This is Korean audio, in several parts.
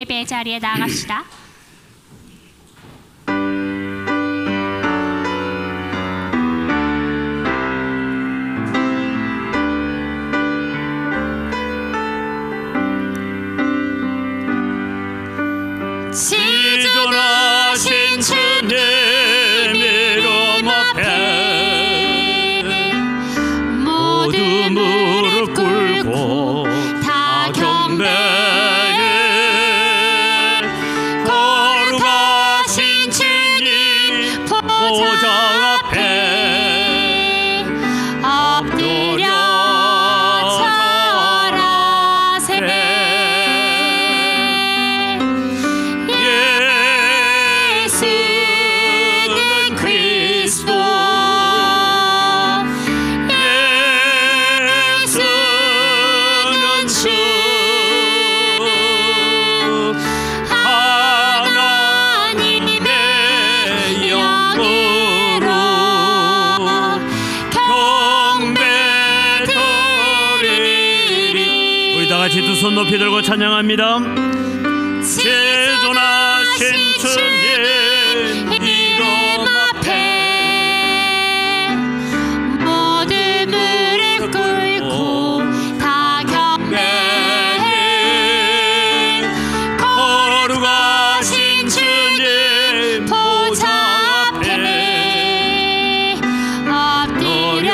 예배 자리에 나아갑시다. 지존하신 주님 이름 앞에 모두 무릎 꿇고 다 경배해. 거룩하신 주님 보좌 앞에 엎드려 두 손 높이 들고 찬양합니다. 지존하신 주님 이름 앞에 모두 무릎 꿇고 다 경배해. 거룩하신 주님 보좌 앞에 엎드려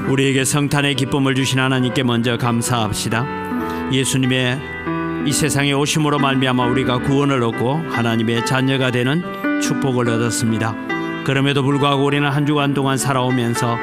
우리에게 성탄의 기쁨을 주신 하나님께 먼저 감사합시다. 예수님의 이 세상에 오심으로 말미암아 우리가 구원을 얻고 하나님의 자녀가 되는 축복을 얻었습니다. 그럼에도 불구하고 우리는 한 주간 동안 살아오면서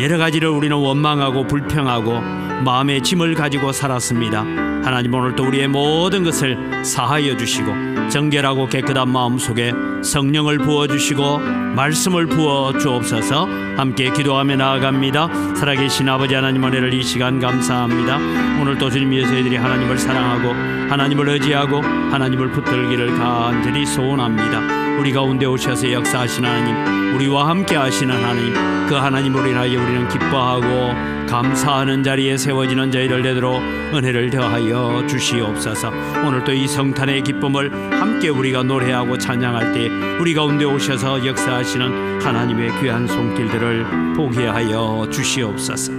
여러 가지를 우리는 원망하고 불평하고 마음의 짐을 가지고 살았습니다. 하나님, 오늘도 우리의 모든 것을 사하여 주시고 정결하고 깨끗한 마음 속에 성령을 부어주시고 말씀을 부어 주옵소서. 함께 기도하며 나아갑니다. 살아계신 아버지 하나님, 은혜를 이 시간 감사합니다. 오늘도 주님 위해서 저희들이 하나님을 사랑하고 하나님을 의지하고 하나님을 붙들기를 간절히 소원합니다. 우리 가운데 오셔서 역사하신 하나님, 우리와 함께 하시는 하나님, 그 하나님으로 인하여 우리는 기뻐하고 감사하는 자리에 세워지는 저희를 되도록 은혜를 더하여 주시옵소서. 오늘도 이 성탄의 기쁨을 함께 우리가 노래하고 찬양할 때 우리 가운데 오셔서 역사하시는 하나님의 귀한 손길들을 보게 하여 주시옵소서.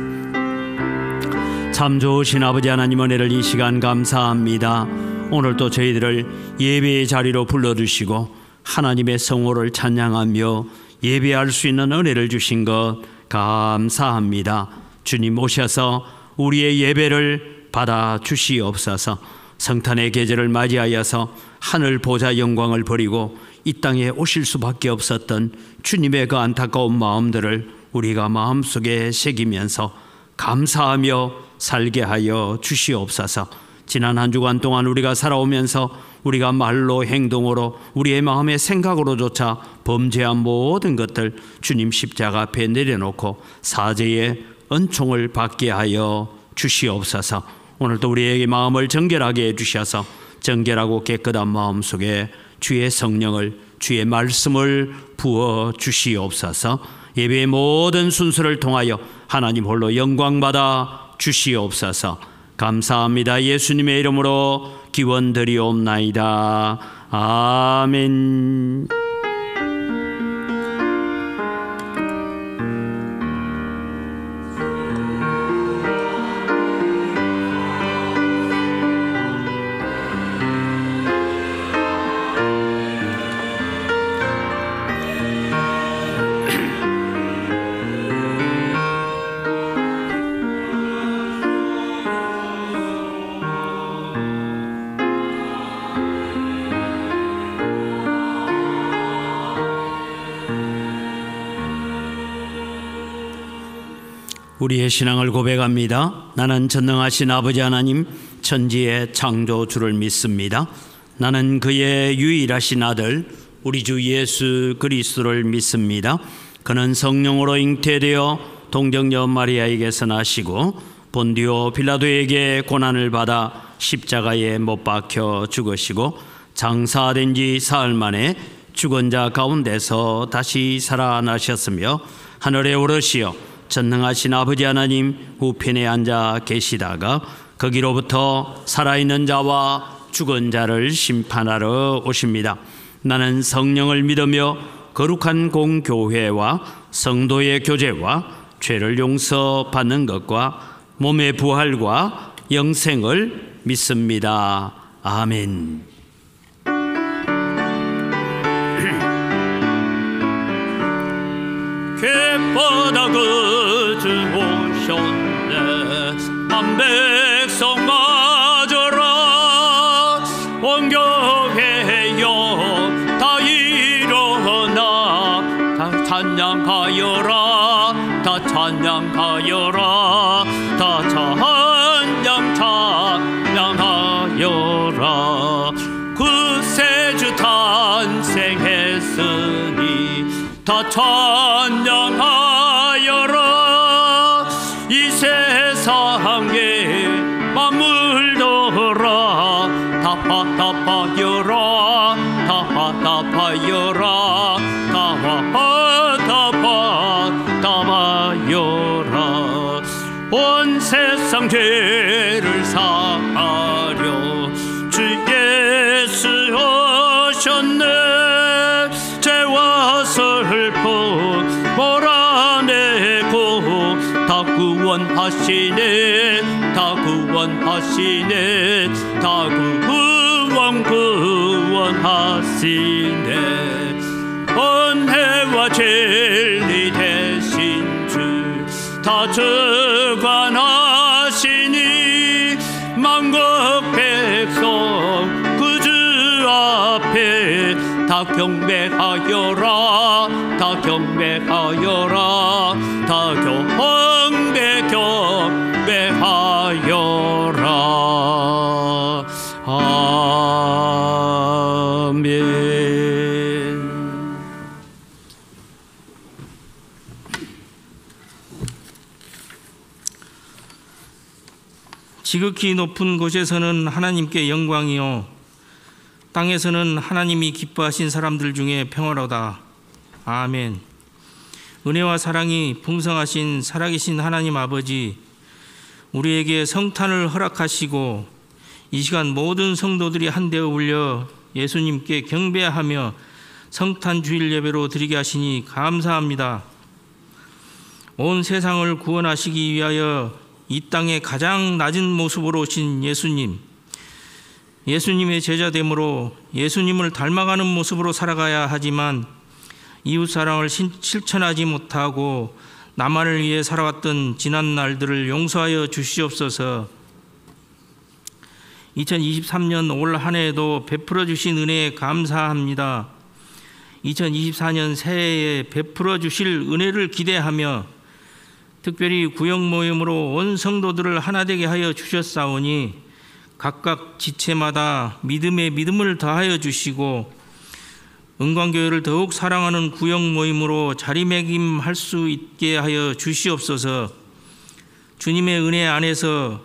참 좋으신 아버지 하나님, 은혜를 이 시간 감사합니다. 오늘도 저희들을 예배의 자리로 불러주시고 하나님의 성호를 찬양하며 예배할 수 있는 은혜를 주신 것 감사합니다. 주님 오셔서 우리의 예배를 받아 주시옵소서. 성탄의 계절을 맞이하여서 하늘 보좌 영광을 버리고 이 땅에 오실 수밖에 없었던 주님의 그 안타까운 마음들을 우리가 마음속에 새기면서 감사하며 살게 하여 주시옵소서. 지난 한 주간 동안 우리가 살아오면서 우리가 말로 행동으로 우리의 마음의 생각으로조차 범죄한 모든 것들 주님 십자가 앞에 내려놓고 사죄의 은총을 받게 하여 주시옵소서. 오늘도 우리에게 마음을 정결하게 해주셔서 정결하고 깨끗한 마음 속에 주의 성령을, 주의 말씀을 부어 주시옵소서. 예배의 모든 순서를 통하여 하나님 홀로 영광받아 주시옵소서. 감사합니다. 예수님의 이름으로 기원드리옵나이다. 아멘. 우리의 신앙을 고백합니다. 나는 전능하신 아버지 하나님 천지의 창조주를 믿습니다. 나는 그의 유일하신 아들 우리 주 예수 그리스도를 믿습니다. 그는 성령으로 잉태되어 동정녀 마리아에게서 나시고 본디오 빌라도에게 고난을 받아 십자가에 못 박혀 죽으시고 장사된 지 사흘 만에 죽은 자 가운데서 다시 살아나셨으며 하늘에 오르시어 전능하신 아버지 하나님 우편에 앉아 계시다가 거기로부터 살아있는 자와 죽은 자를 심판하러 오십니다. 나는 성령을 믿으며 거룩한 공교회와 성도의 교제와 죄를 용서받는 것과 몸의 부활과 영생을 믿습니다. 아멘. 갯바다 그주 오셨네. 한백성 맞으라. 원교회여 다 일어나. 다 찬양하여라. 다 찬양하여라. 다 찬양하여라. 구세주 탄생했으니 다 찬양하여라. 이 세상에 만물더라. 답하여라. 답하여라. 답하여라. 온 세상 죄를 사하려 주 예수 오셨네. 죄와 슬픔 몰아내고 다 구원하시네. 다 구원하시네. 다 구원하시네. 은혜와 진리 되신 주 다 주관하시니 만국 백성 그 주 앞에 다 경배하여라. 다 경배하여라. 다 경배하여라. 아멘. 지극히 높은 곳에서는 하나님께 영광이요 땅에서는 하나님이 기뻐하신 사람들 중에 평화로다. 아멘. 은혜와 사랑이 풍성하신 살아계신 하나님 아버지, 우리에게 성탄을 허락하시고 이 시간 모든 성도들이 한데 어울려 예수님께 경배하며 성탄 주일 예배로 드리게 하시니 감사합니다. 온 세상을 구원하시기 위하여 이 땅에 가장 낮은 모습으로 오신 예수님, 예수님의 제자됨으로 예수님을 닮아가는 모습으로 살아가야 하지만 이웃사랑을 실천하지 못하고 나만을 위해 살아왔던 지난 날들을 용서하여 주시옵소서. 2023년 올 한 해에도 베풀어 주신 은혜에 감사합니다. 2024년 새해에 베풀어 주실 은혜를 기대하며 특별히 구역 모임으로 온 성도들을 하나 되게 하여 주셨사오니 각각 지체마다 믿음에 믿음을 더하여 주시고 은광교회를 더욱 사랑하는 구역 모임으로 자리매김할 수 있게 하여 주시옵소서. 주님의 은혜 안에서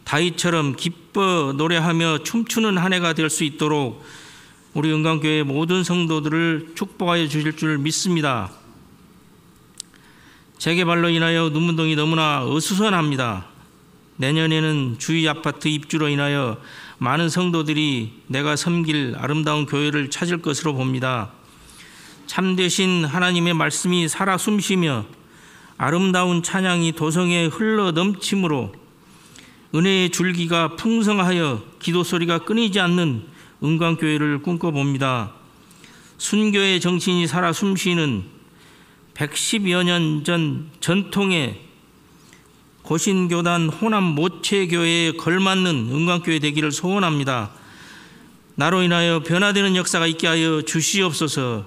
다윗처럼 기뻐 노래하며 춤추는 한 해가 될 수 있도록 우리 은광교회 모든 성도들을 축복하여 주실 줄 믿습니다. 재개발로 인하여 눈문동이 너무나 어수선합니다. 내년에는 주위 아파트 입주로 인하여 많은 성도들이 내가 섬길 아름다운 교회를 찾을 것으로 봅니다. 참되신 하나님의 말씀이 살아 숨쉬며 아름다운 찬양이 도성에 흘러 넘침으로 은혜의 줄기가 풍성하여 기도 소리가 끊이지 않는 은광교회를 꿈꿔봅니다. 순교의 정신이 살아 숨쉬는 110여 년 전 전통의 고신교단 호남 모체교회에 걸맞는 은광교회 되기를 소원합니다. 나로 인하여 변화되는 역사가 있게 하여 주시옵소서.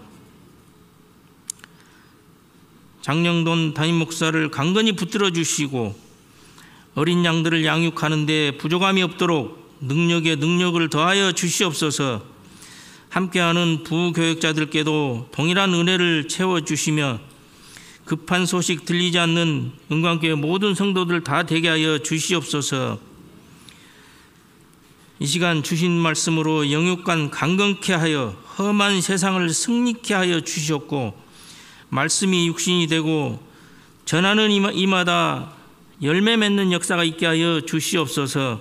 장령돈 담임 목사를 강건히 붙들어 주시고 어린 양들을 양육하는 데 부족함이 없도록 능력에 능력을 더하여 주시옵소서. 함께하는 부교역자들께도 동일한 은혜를 채워주시며 급한 소식 들리지 않는 은광교회 모든 성도들 다 되게 하여 주시옵소서. 이 시간 주신 말씀으로 영육간 강건케 하여 험한 세상을 승리케 하여 주시옵고 말씀이 육신이 되고 전하는 이마다 열매 맺는 역사가 있게 하여 주시옵소서.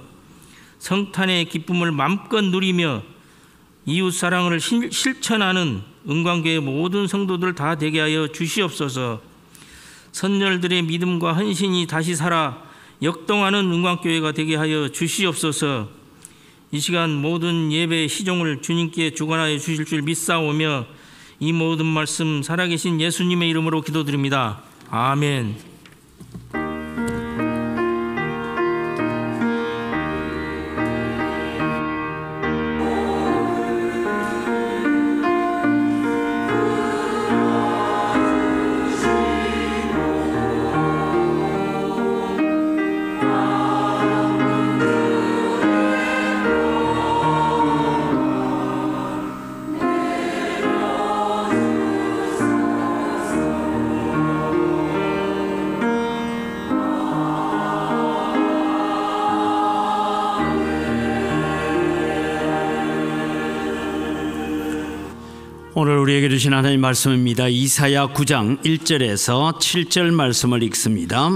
성탄의 기쁨을 마음껏 누리며 이웃사랑을 실천하는 은광교회 모든 성도들 다 되게 하여 주시옵소서. 선열들의 믿음과 헌신이 다시 살아 역동하는 은광교회가 되게 하여 주시옵소서. 이 시간 모든 예배 시종을 주님께 주관하여 주실 줄 믿사오며 이 모든 말씀 살아계신 예수님의 이름으로 기도드립니다. 아멘. 오늘 우리에게 주신 하나님 말씀입니다. 이사야 9장 1절에서 7절 말씀을 읽습니다.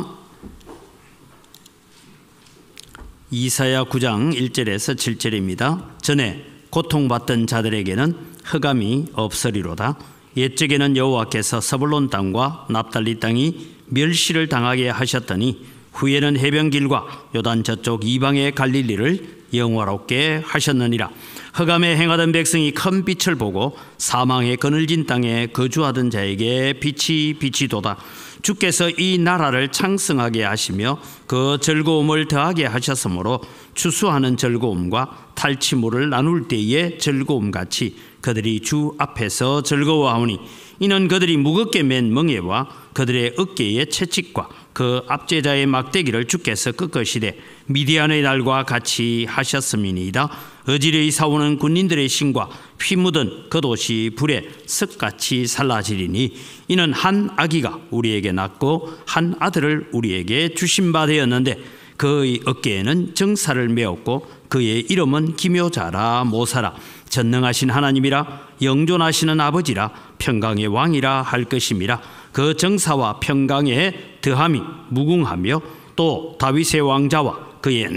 이사야 9장 1절에서 7절입니다. 전에 고통받던 자들에게는 흑암이 없으리로다. 옛적에는 여호와께서 서불론 땅과 납달리 땅이 멸시를 당하게 하셨더니 후에는 해변길과 요단 저쪽 이방의 갈릴리를 영화롭게 하셨느니라. 흑암에 행하던 백성이 큰 빛을 보고 사망의 그늘진 땅에 거주하던 자에게 빛이 비치도다. 주께서 이 나라를 창성하게 하시며 그 즐거움을 더하게 하셨으므로 추수하는 즐거움과 탈취물을 나눌 때의 즐거움같이 그들이 주 앞에서 즐거워하오니 이는 그들이 무겁게 맨 멍에와 그들의 어깨의 채찍과 그 압제자의 막대기를 주께서 꺾으시되 미디안의 날과 같이 하셨음이니이다. 어지러이 싸우는 군인들의 신과 피 묻은 겉옷이 불에 석같이 살라지리니 이는 한 아기가 우리에게 낳고 한 아들을 우리에게 주신 바 되었는데 그의 어깨에는 정사를 메었고 그의 이름은 기묘자라 모사라 전능하신 하나님이라 영존하시는 아버지라 평강의 왕이라 할 것임이라. 그 정사와 평강의 더함이 무궁하며 또 다윗의 왕자와 그의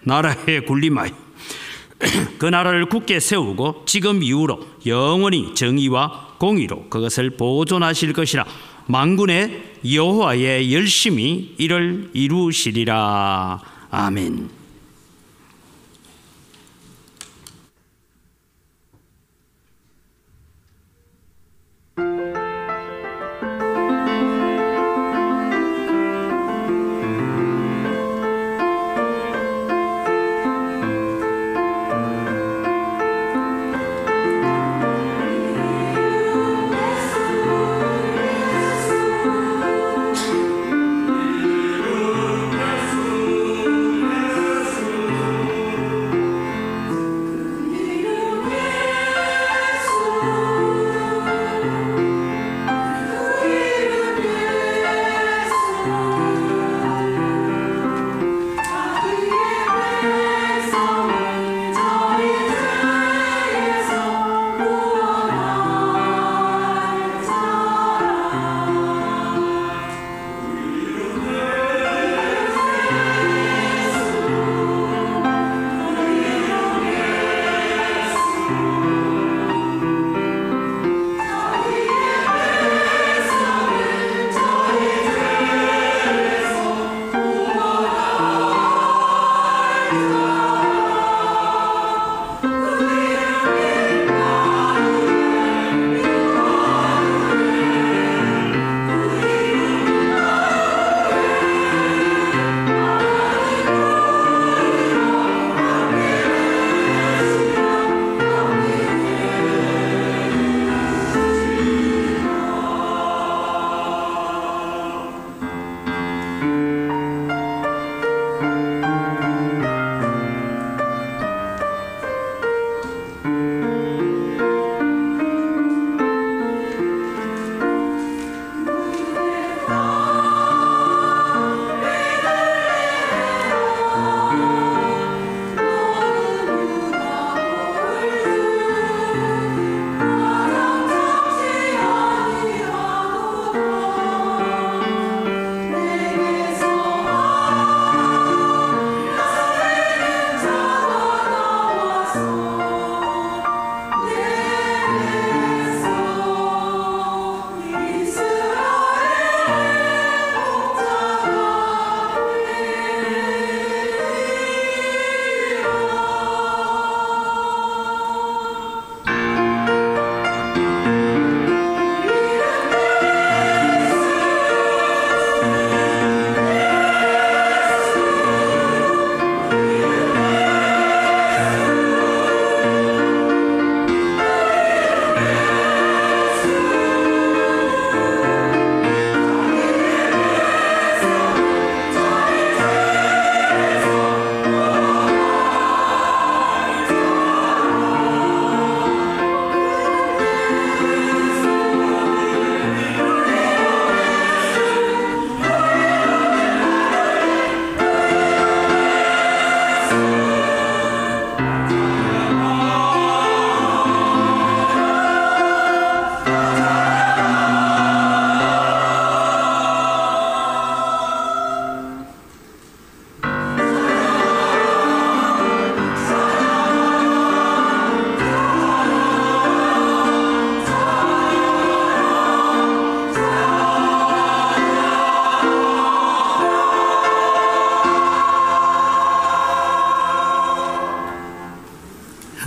나라에 군림하여 그 나라를 굳게 세우고 지금 이후로 영원히 정의와 공의로 그것을 보존하실 것이라. 만군의 여호와의 열심히 이를 이루시리라. 아멘.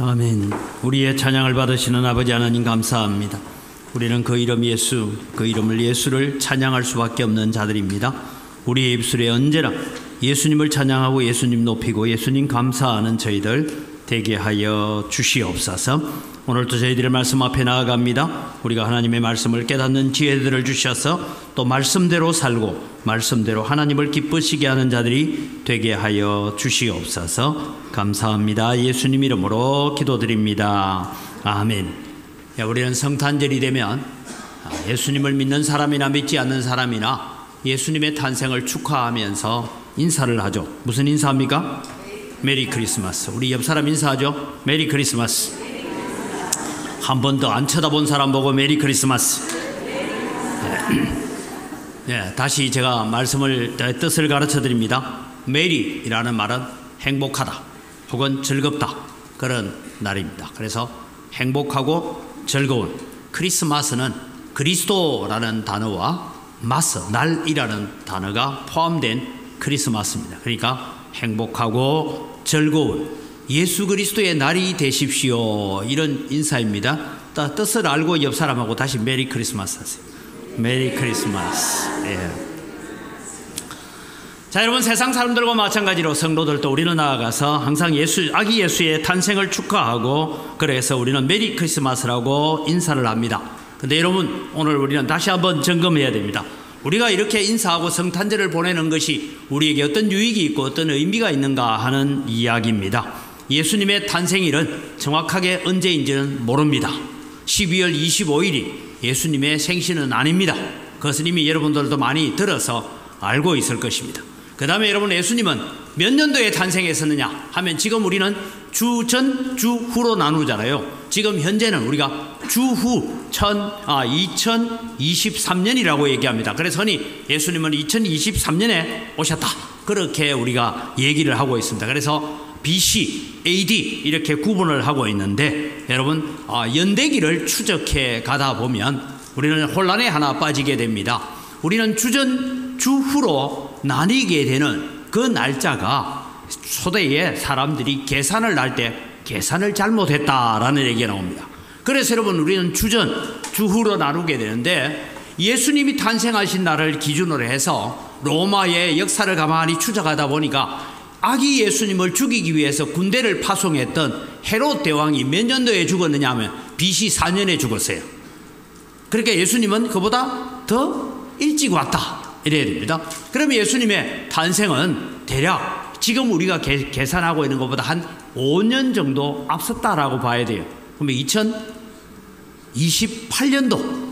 아멘. 우리의 찬양을 받으시는 아버지 하나님 감사합니다. 우리는 그 이름 예수, 그 이름을 예수를 찬양할 수밖에 없는 자들입니다. 우리의 입술에 언제나 예수님을 찬양하고 예수님 높이고 예수님 감사하는 저희들 되게 하여 주시옵소서. 오늘도 저희들의 말씀 앞에 나아갑니다. 우리가 하나님의 말씀을 깨닫는 지혜들을 주셔서 또 말씀대로 살고 말씀대로 하나님을 기쁘시게 하는 자들이 되게 하여 주시옵소서. 감사합니다. 예수님 이름으로 기도드립니다. 아멘. 우리는 성탄절이 되면 예수님을 믿는 사람이나 믿지 않는 사람이나 예수님의 탄생을 축하하면서 인사를 하죠. 무슨 인사합니까? 메리 크리스마스. 우리 옆 사람 인사하죠. 메리 크리스마스. 한 번 더 안 쳐다본 사람 보고 메리 크리스마스. 네, 다시 제가 말씀을 뜻을 가르쳐 드립니다. 메리라는 말은 행복하다 혹은 즐겁다 그런 날입니다. 그래서 행복하고 즐거운 크리스마스는 그리스도라는 단어와 마스, 날이라는 단어가 포함된 크리스마스입니다. 그러니까 행복하고 즐거운 예수 그리스도의 날이 되십시오, 이런 인사입니다. 뜻을 알고 옆 사람하고 다시 메리 크리스마스 하세요. 메리 크리스마스. 예. 자, 여러분, 세상 사람들과 마찬가지로 성도들도 우리는 나아가서 항상 아기 예수의 탄생을 축하하고 그래서 우리는 메리 크리스마스라고 인사를 합니다. 근데 여러분, 오늘 우리는 다시 한번 점검해야 됩니다. 우리가 이렇게 인사하고 성탄절을 보내는 것이 우리에게 어떤 유익이 있고 어떤 의미가 있는가 하는 이야기입니다. 예수님의 탄생일은 정확하게 언제인지는 모릅니다. 12월 25일이 예수님의 생신은 아닙니다. 그것은 이미 여러분들도 많이 들어서 알고 있을 것입니다. 그 다음에 여러분, 예수님은 몇 년도에 탄생했었느냐 하면 지금 우리는 주전, 주후로 나누잖아요. 지금 현재는 우리가 주후 2023년이라고 얘기합니다. 그래서 흔히 예수님은 2023년에 오셨다, 그렇게 우리가 얘기를 하고 있습니다. 그래서 BC, AD 이렇게 구분을 하고 있는데 여러분, 연대기를 추적해 가다 보면 우리는 혼란에 하나 빠지게 됩니다. 우리는 주전, 주후로 나뉘게 되는 그 날짜가 초대에 사람들이 계산을 할 때 계산을 잘못했다라는 얘기가 나옵니다. 그래서 여러분, 우리는 주전, 주후로 나누게 되는데 예수님이 탄생하신 날을 기준으로 해서 로마의 역사를 가만히 추적하다 보니까 아기 예수님을 죽이기 위해서 군대를 파송했던 헤롯 대왕이 몇 년도에 죽었느냐 하면 BC 4년에 죽었어요. 그러니까 예수님은 그보다 더 일찍 왔다 이래야 됩니다. 그러면 예수님의 탄생은 대략 지금 우리가 계산하고 있는 것보다 한 5년 정도 앞섰다라고 봐야 돼요. 그러면 2028년도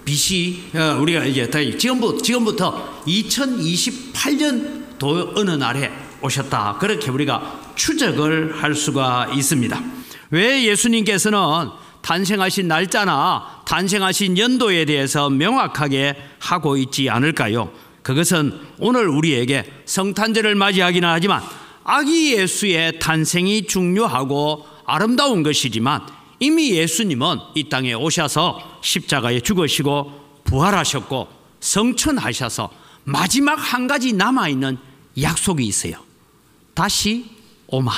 BC, 우리가 이제 지금부터 2028년도 어느 날에 오셨다, 그렇게 우리가 추적을 할 수가 있습니다. 왜 예수님께서는 탄생하신 날짜나 탄생하신 연도에 대해서 명확하게 하고 있지 않을까요? 그것은 오늘 우리에게 성탄절을 맞이하기는 하지만 아기 예수의 탄생이 중요하고 아름다운 것이지만 이미 예수님은 이 땅에 오셔서 십자가에 죽으시고 부활하셨고 성천하셔서 마지막 한 가지 남아있는 약속이 있어요. 다시 오마.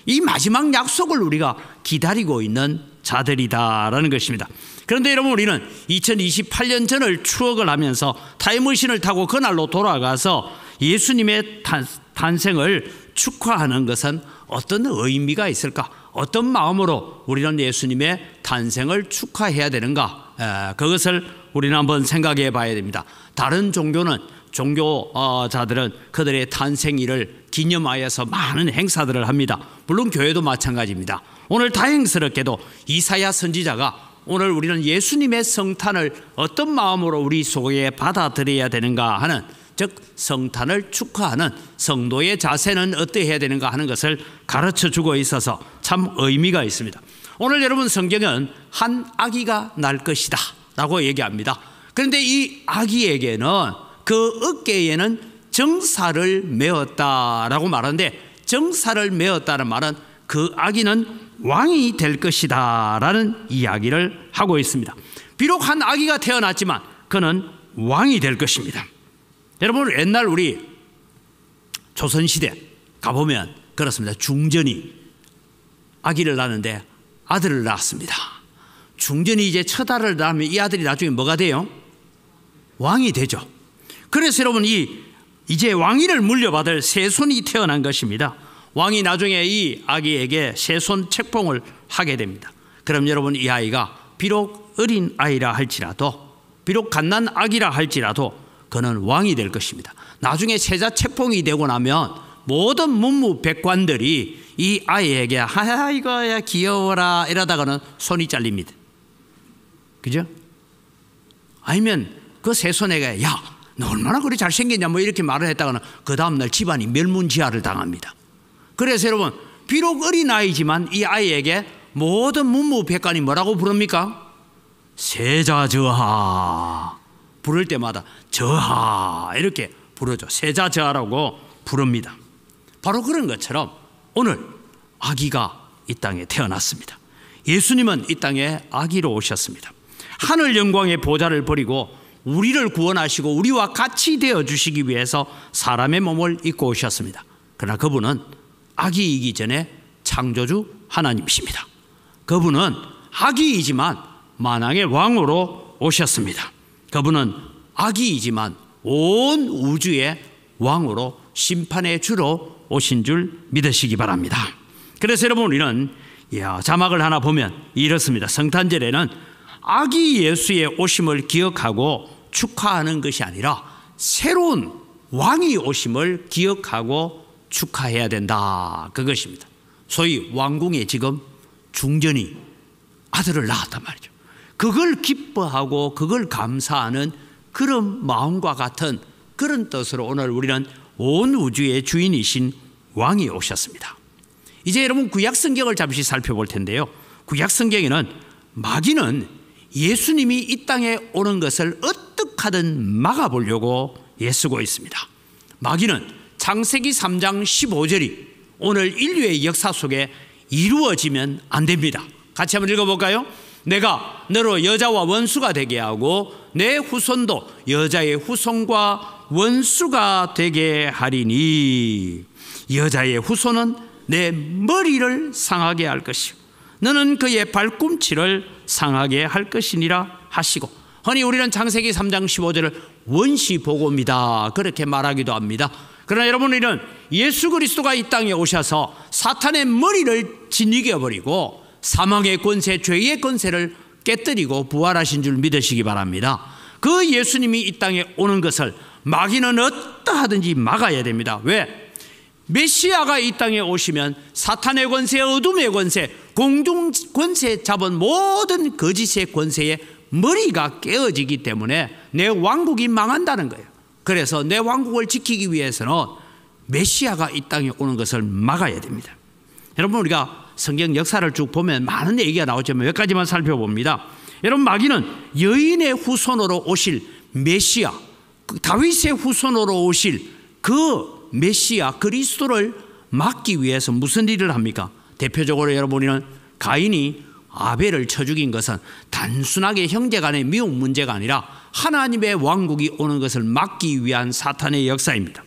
이 마지막 약속을 우리가 기다리고 있는 자들이다라는 것입니다. 그런데 여러분, 우리는 2028년 전을 추억을 하면서 타임머신을 타고 그날로 돌아가서 예수님의 탄생을 축하하는 것은 어떤 의미가 있을까? 어떤 마음으로 우리는 예수님의 탄생을 축하해야 되는가? 그것을 우리는 한번 생각해 봐야 됩니다. 다른 종교자들은 그들의 탄생일을 기념하여서 많은 행사들을 합니다. 물론 교회도 마찬가지입니다. 오늘 다행스럽게도 이사야 선지자가 오늘 우리는 예수님의 성탄을 어떤 마음으로 우리 속에 받아들여야 되는가 하는, 즉 성탄을 축하하는 성도의 자세는 어떠해야 되는가 하는 것을 가르쳐주고 있어서 참 의미가 있습니다. 오늘 여러분, 성경은 한 아기가 날 것이다 라고 얘기합니다. 그런데 이 아기에게는 그 어깨에는 정사를 메었다라고 말하는데, 정사를 메었다는 말은 그 아기는 왕이 될 것이다 라는 이야기를 하고 있습니다. 비록 한 아기가 태어났지만 그는 왕이 될 것입니다. 여러분, 옛날 우리 조선시대 가보면 그렇습니다. 중전이 아기를 낳는데 아들을 낳았습니다. 중전이 이제 첫 아들을 낳으면 이 아들이 나중에 뭐가 돼요? 왕이 되죠. 그래서 여러분 이제 왕위를 물려받을 세손이 태어난 것입니다. 왕이 나중에 이 아기에게 세손 책봉을 하게 됩니다. 그럼 여러분 이 아이가 비록 어린 아이라 할지라도, 비록 갓난 아기라 할지라도 그는 왕이 될 것입니다. 나중에 세자 책봉이 되고 나면 모든 문무백관들이 이 아이에게 아이고야 귀여워라 이러다가는 손이 잘립니다. 그죠? 아니면 그 세손에게 야, 너 얼마나 그리 잘생겼냐 뭐 이렇게 말을 했다가는 그 다음날 집안이 멸문지하를 당합니다. 그래서 여러분 비록 어린아이지만 이 아이에게 모든 문무백관이 뭐라고 부릅니까? 세자저하. 부를 때마다 저하 이렇게 부르죠. 세자저하라고 부릅니다. 바로 그런 것처럼 오늘 아기가 이 땅에 태어났습니다. 예수님은 이 땅에 아기로 오셨습니다. 하늘 영광의 보좌를 버리고 우리를 구원하시고 우리와 같이 되어주시기 위해서 사람의 몸을 입고 오셨습니다. 그러나 그분은 아기이기 전에 창조주 하나님이십니다. 그분은 아기이지만 만왕의 왕으로 오셨습니다. 그분은 아기이지만 온 우주의 왕으로 심판의 주로 오신 줄 믿으시기 바랍니다. 그래서 여러분 우리는 자막을 하나 보면 이렇습니다. 성탄절에는 아기 예수의 오심을 기억하고 축하하는 것이 아니라 새로운 왕이 오심을 기억하고 축하해야 된다. 그것입니다. 소위 왕궁에 지금 중전이 아들을 낳았단 말이죠. 그걸 기뻐하고 그걸 감사하는 그런 마음과 같은 그런 뜻으로 오늘 우리는 온 우주의 주인이신 왕이 오셨습니다. 이제 여러분 구약 성경을 잠시 살펴볼 텐데요. 구약 성경에는 마귀는 예수님이 이 땅에 오는 것을 어떻게 하든 막아보려고 애쓰고 있습니다. 마귀는 창세기 3장 15절이 오늘 인류의 역사 속에 이루어지면 안 됩니다. 같이 한번 읽어볼까요? 내가 너로 여자와 원수가 되게 하고 내 후손도 여자의 후손과 원수가 되게 하리니 여자의 후손은 내 머리를 상하게 할 것이요 너는 그의 발꿈치를 상하게 할 것이니라 하시고, 흔히 우리는 창세기 3장 15절을 원시복음이다 그렇게 말하기도 합니다. 그러나 여러분 우리는 예수 그리스도가 이 땅에 오셔서 사탄의 머리를 짓이겨버리고 사망의 권세, 죄의 권세를 깨뜨리고 부활하신 줄 믿으시기 바랍니다. 그 예수님이 이 땅에 오는 것을 마귀는 어떠하든지 막아야 됩니다. 왜? 메시아가 이 땅에 오시면 사탄의 권세, 어둠의 권세, 공중 권세 잡은 모든 거짓의 권세의 머리가 깨어지기 때문에 내 왕국이 망한다는 거예요. 그래서 내 왕국을 지키기 위해서는 메시아가 이 땅에 오는 것을 막아야 됩니다. 여러분 우리가 성경 역사를 쭉 보면 많은 얘기가 나오지만 몇 가지만 살펴봅니다. 여러분 마귀는 여인의 후손으로 오실 메시아, 다윗의 후손으로 오실 그 메시아 그리스도를 막기 위해서 무슨 일을 합니까? 대표적으로 여러분 우리는 가인이 아벨을 쳐 죽인 것은 단순하게 형제 간의 미움 문제가 아니라 하나님의 왕국이 오는 것을 막기 위한 사탄의 역사입니다.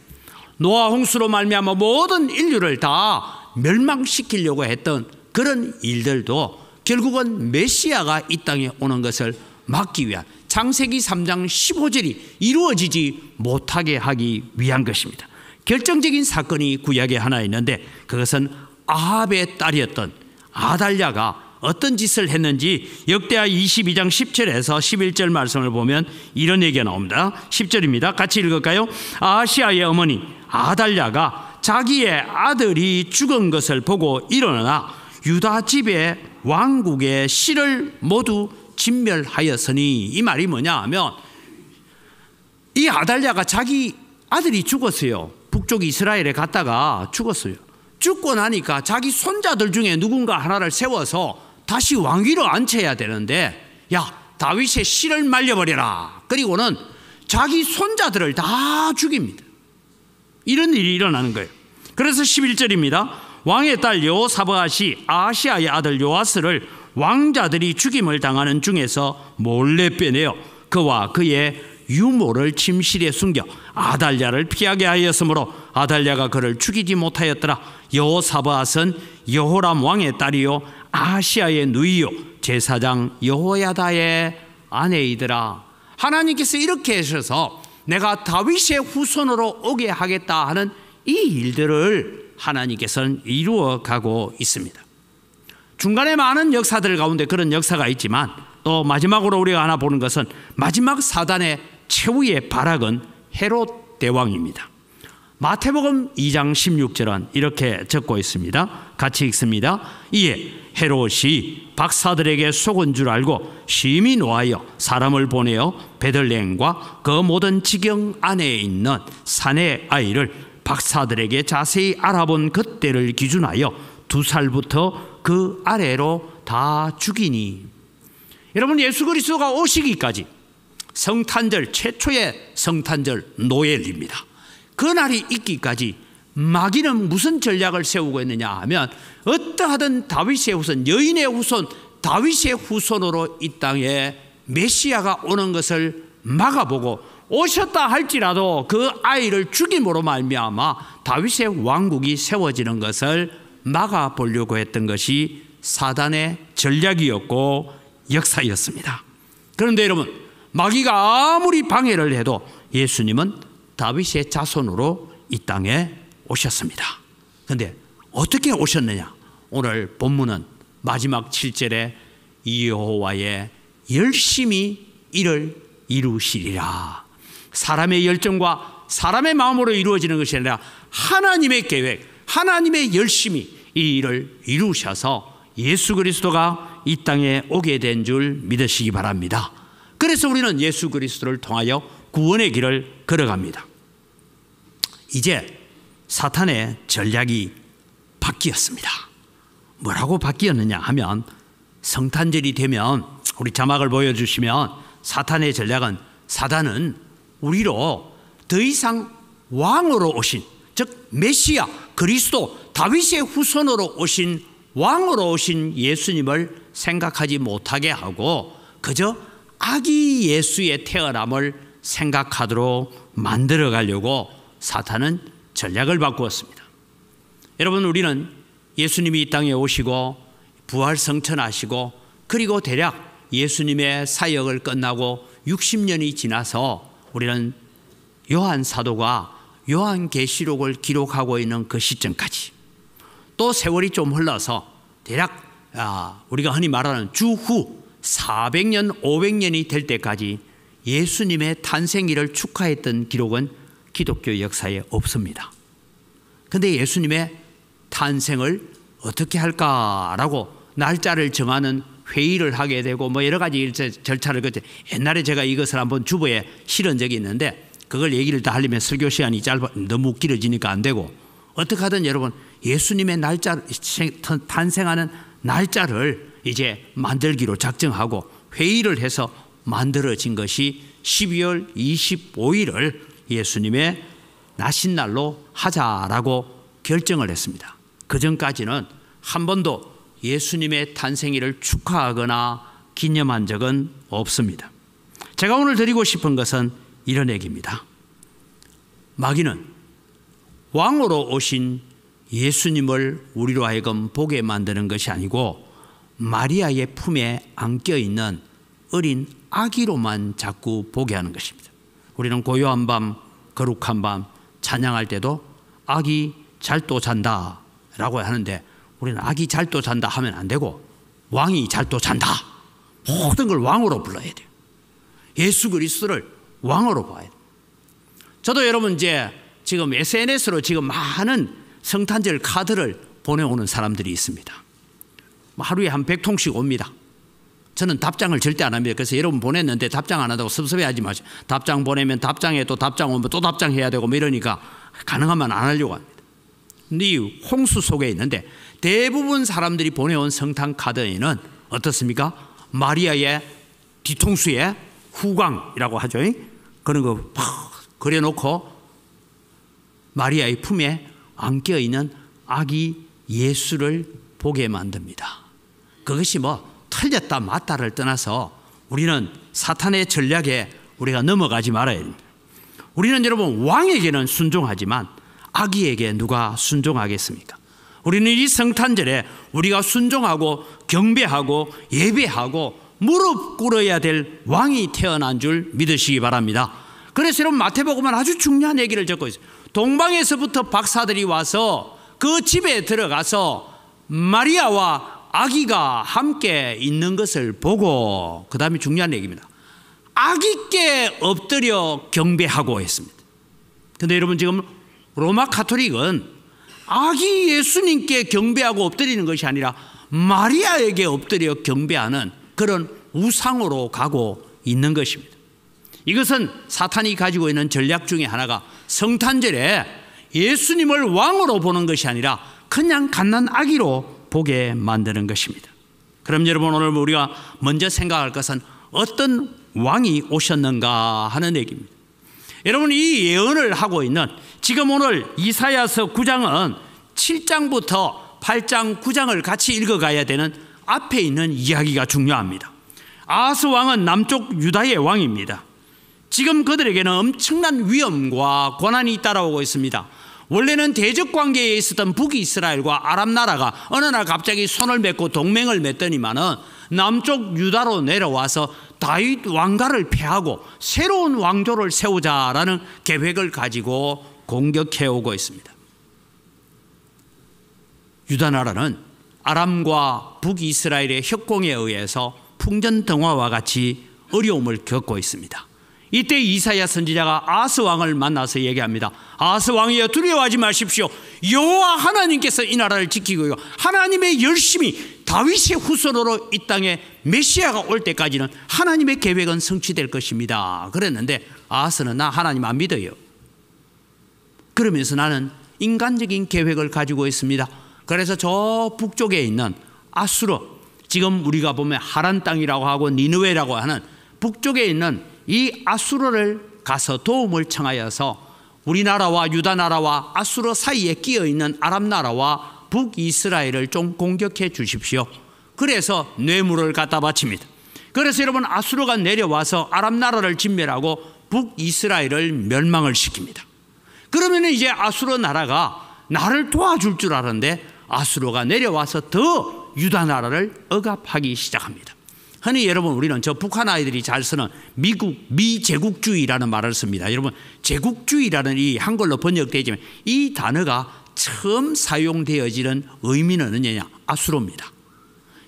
노아 홍수로 말미암아 모든 인류를 다 멸망시키려고 했던 그런 일들도 결국은 메시아가 이 땅에 오는 것을 막기 위한 창세기 3장 15절이 이루어지지 못하게 하기 위한 것입니다. 결정적인 사건이 구약에 하나 있는데 그것은 아합의 딸이었던 아달랴가 어떤 짓을 했는지 역대하 22장 10절에서 11절 말씀을 보면 이런 얘기가 나옵니다. 10절입니다. 같이 읽을까요? 아하시아의 어머니 아달랴가 자기의 아들이 죽은 것을 보고 일어나 유다 집의 왕국의 씨를 모두 진멸하였으니, 이 말이 뭐냐 하면 이 아달랴가 자기 아들이 죽었어요. 북쪽 이스라엘에 갔다가 죽었어요. 죽고 나니까 자기 손자들 중에 누군가 하나를 세워서 다시 왕위로 앉혀야 되는데 야 다윗의 씨를 말려버려라. 그리고는 자기 손자들을 다 죽입니다. 이런 일이 일어나는 거예요. 그래서 11절입니다. 왕의 딸 여호사밧이 아하시아의 아들 요아스를 왕자들이 죽임을 당하는 중에서 몰래 빼내어 그와 그의 유모를 침실에 숨겨 아달랴를 피하게 하였으므로 아달랴가 그를 죽이지 못하였더라. 여호사밧은 여호람 왕의 딸이요 아시아의 누이요 제사장 여호야다의 아내이더라. 하나님께서 이렇게 하셔서 내가 다윗의 후손으로 오게 하겠다 하는 이 일들을 하나님께서는 이루어가고 있습니다. 중간에 많은 역사들 가운데 그런 역사가 있지만 또 마지막으로 우리가 하나 보는 것은 마지막 사단의 최후의 발악은 헤롯 대왕입니다. 마태복음 2장 16절은 이렇게 적고 있습니다. 같이 읽습니다. 이에 헤롯이 박사들에게 속은 줄 알고 심히 노하여 사람을 보내어 베들레헴과 그 모든 지경 안에 있는 사내 아이를 박사들에게 자세히 알아본 그때를 기준하여 2살부터 그 아래로 다 죽이니. 여러분, 예수 그리스도가 오시기까지 성탄절, 최초의 성탄절 노엘입니다. 그날이 있기까지 마귀는 무슨 전략을 세우고 있느냐 하면 어떠하든 다윗의 후손, 여인의 후손, 다윗의 후손으로 이 땅에 메시아가 오는 것을 막아보고 오셨다 할지라도 그 아이를 죽임으로 말미암아 다윗의 왕국이 세워지는 것을 막아보려고 했던 것이 사단의 전략이었고 역사였습니다. 그런데 여러분, 마귀가 아무리 방해를 해도 예수님은 다윗의 자손으로 이 땅에 오셨습니다. 그런데 어떻게 오셨느냐? 오늘 본문은 마지막 7절에 여호와의 열심히 이를 이루시리라. 사람의 열정과 사람의 마음으로 이루어지는 것이 아니라 하나님의 계획, 하나님의 열심히 이 일을 이루셔서 예수 그리스도가 이 땅에 오게 된 줄 믿으시기 바랍니다. 그래서 우리는 예수 그리스도를 통하여 구원의 길을 걸어갑니다. 이제 사탄의 전략이 바뀌었습니다. 뭐라고 바뀌었느냐 하면 성탄절이 되면 우리 자막을 보여주시면 사탄의 전략은 사단은 우리로 더 이상 왕으로 오신, 즉 메시아 그리스도 다윗의 후손으로 오신 왕으로 오신 예수님을 생각하지 못하게 하고 그저 아기 예수의 태어남을 생각하도록 만들어 가려고 사탄은 전략을 바꾸었습니다. 여러분, 우리는 예수님이 이 땅에 오시고 부활성천하시고 그리고 대략 예수님의 사역을 끝나고 60년이 지나서 우리는 요한 사도가 요한계시록을 기록하고 있는 그 시점까지 또 세월이 좀 흘러서 대략 우리가 흔히 말하는 주후 400년 500년이 될 때까지 예수님의 탄생일을 축하했던 기록은 기독교 역사에 없습니다. 그런데 예수님의 탄생을 어떻게 할까라고 날짜를 정하는 회의를 하게 되고 뭐 여러 가지 절차를 거쳐 옛날에 제가 이것을 한번 주보에 실은 적이 있는데 그걸 얘기를 다 하려면 설교 시간이 너무 길어지니까 안 되고 어떻게 하든 여러분 예수님의 날짜, 탄생하는 날짜를 이제 만들기로 작정하고 회의를 해서 만들어진 것이 12월 25일을 예수님의 나신날로 하자라고 결정을 했습니다. 그 전까지는 한 번도 예수님의 탄생일을 축하하거나 기념한 적은 없습니다. 제가 오늘 드리고 싶은 것은 이런 얘기입니다. 마귀는 왕으로 오신 예수님을 우리로 하여금 보게 만드는 것이 아니고 마리아의 품에 안겨있는 어린 아기로만 자꾸 보게 하는 것입니다. 우리는 고요한 밤, 거룩한 밤 찬양할 때도 아기 잘도 잔다 라고 하는데 우리는 아기 잘도 잔다 하면 안 되고 왕이 잘도 잔다, 모든 걸 왕으로 불러야 돼요. 예수 그리스도를 왕으로 봐야 돼요. 저도 여러분 이제 지금 SNS로 지금 많은 성탄절 카드를 보내오는 사람들이 있습니다. 하루에 한 100통씩 옵니다. 저는 답장을 절대 안 합니다. 그래서 여러분 보냈는데 답장 안 한다고 섭섭해하지 마세요. 답장 보내면 답장에 또 답장 오면 또 답장해야 되고 뭐 이러니까 가능하면 안 하려고 합니다. 근데 이 홍수 속에 있는데 대부분 사람들이 보내온 성탄 카드에는 어떻습니까? 마리아의 뒤통수에 후광이라고 하죠. 그런 거 팍 그려놓고 마리아의 품에 안겨있는 아기 예수를 보게 만듭니다. 그것이 뭐 틀렸다 맞다를 떠나서 우리는 사탄의 전략에 우리가 넘어가지 말아야 됩니다. 우리는 여러분 왕에게는 순종하지만 아기에게 누가 순종하겠습니까? 우리는 이 성탄절에 우리가 순종하고 경배하고 예배하고 무릎 꿇어야 될 왕이 태어난 줄 믿으시기 바랍니다. 그래서 여러분 마태복음은 아주 중요한 얘기를 적고 있어요. 동방에서부터 박사들이 와서 그 집에 들어가서 마리아와 아기가 함께 있는 것을 보고, 그 다음에 중요한 얘기입니다. 아기께 엎드려 경배하고 했습니다. 그런데 여러분 지금 로마 가톨릭은 아기 예수님께 경배하고 엎드리는 것이 아니라 마리아에게 엎드려 경배하는 그런 우상으로 가고 있는 것입니다. 이것은 사탄이 가지고 있는 전략 중에 하나가 성탄절에 예수님을 왕으로 보는 것이 아니라 그냥 갓난 아기로 보게 만드는 것입니다. 그럼 여러분 오늘 우리가 먼저 생각할 것은 어떤 왕이 오셨는가 하는 얘기입니다. 여러분 이 예언을 하고 있는 지금 오늘 이사야서 9장은 7장부터 8장 9장을 같이 읽어가야 되는 앞에 있는 이야기가 중요합니다. 아하스 왕은 남쪽 유다의 왕입니다. 지금 그들에게는 엄청난 위험과 고난이 따라오고 있습니다. 원래는 대적 관계에 있었던 북이스라엘과 아람 나라가 어느 날 갑자기 손을 맺고 동맹을 맺더니만은 남쪽 유다로 내려와서 다윗 왕가를 폐하고 새로운 왕조를 세우자라는 계획을 가지고 공격해 오고 있습니다. 유다 나라는 아람과 북이스라엘의 협공에 의해서 풍전등화와 같이 어려움을 겪고 있습니다. 이때 이사야 선지자가 아하스 왕을 만나서 얘기합니다. 아하스 왕이여 두려워하지 마십시오. 여호와 하나님께서 이 나라를 지키고요, 하나님의 열심히 다윗의 후손으로 이 땅에 메시아가 올 때까지는 하나님의 계획은 성취될 것입니다. 그랬는데 아하스는 나 하나님 안 믿어요. 그러면서 나는 인간적인 계획을 가지고 있습니다. 그래서 저 북쪽에 있는 아수르, 지금 우리가 보면 하란 땅이라고 하고 니느웨라고 하는 북쪽에 있는 이 아수르를 가서 도움을 청하여서 우리나라와 유다 나라와 아수르 사이에 끼어 있는 아람 나라와 북이스라엘을 좀 공격해 주십시오. 그래서 뇌물을 갖다 바칩니다. 그래서 여러분 아수르가 내려와서 아람 나라를 진멸하고 북이스라엘을 멸망을 시킵니다. 그러면 이제 아수르 나라가 나를 도와줄 줄 알았는데 아수르가 내려와서 더 유다 나라를 억압하기 시작합니다. 흔히 여러분 우리는 저 북한 아이들이 잘 쓰는 미제국주의라는 말을 씁니다. 여러분 제국주의라는 이 한글로 번역되지만 이 단어가 처음 사용되어지는 의미는 뭐냐? 아수르입니다.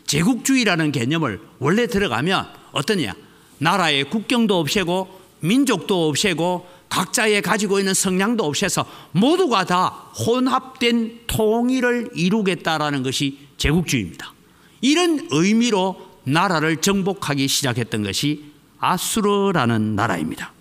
제국주의라는 개념을 원래 들어가면 어떠냐? 나라의 국경도 없애고 민족도 없애고 각자의 가지고 있는 성향도 없애서 모두가 다 혼합된 통일을 이루겠다라는 것이 제국주의입니다. 이런 의미로 나라를 정복하기 시작했던 것이 아수르라는 나라입니다.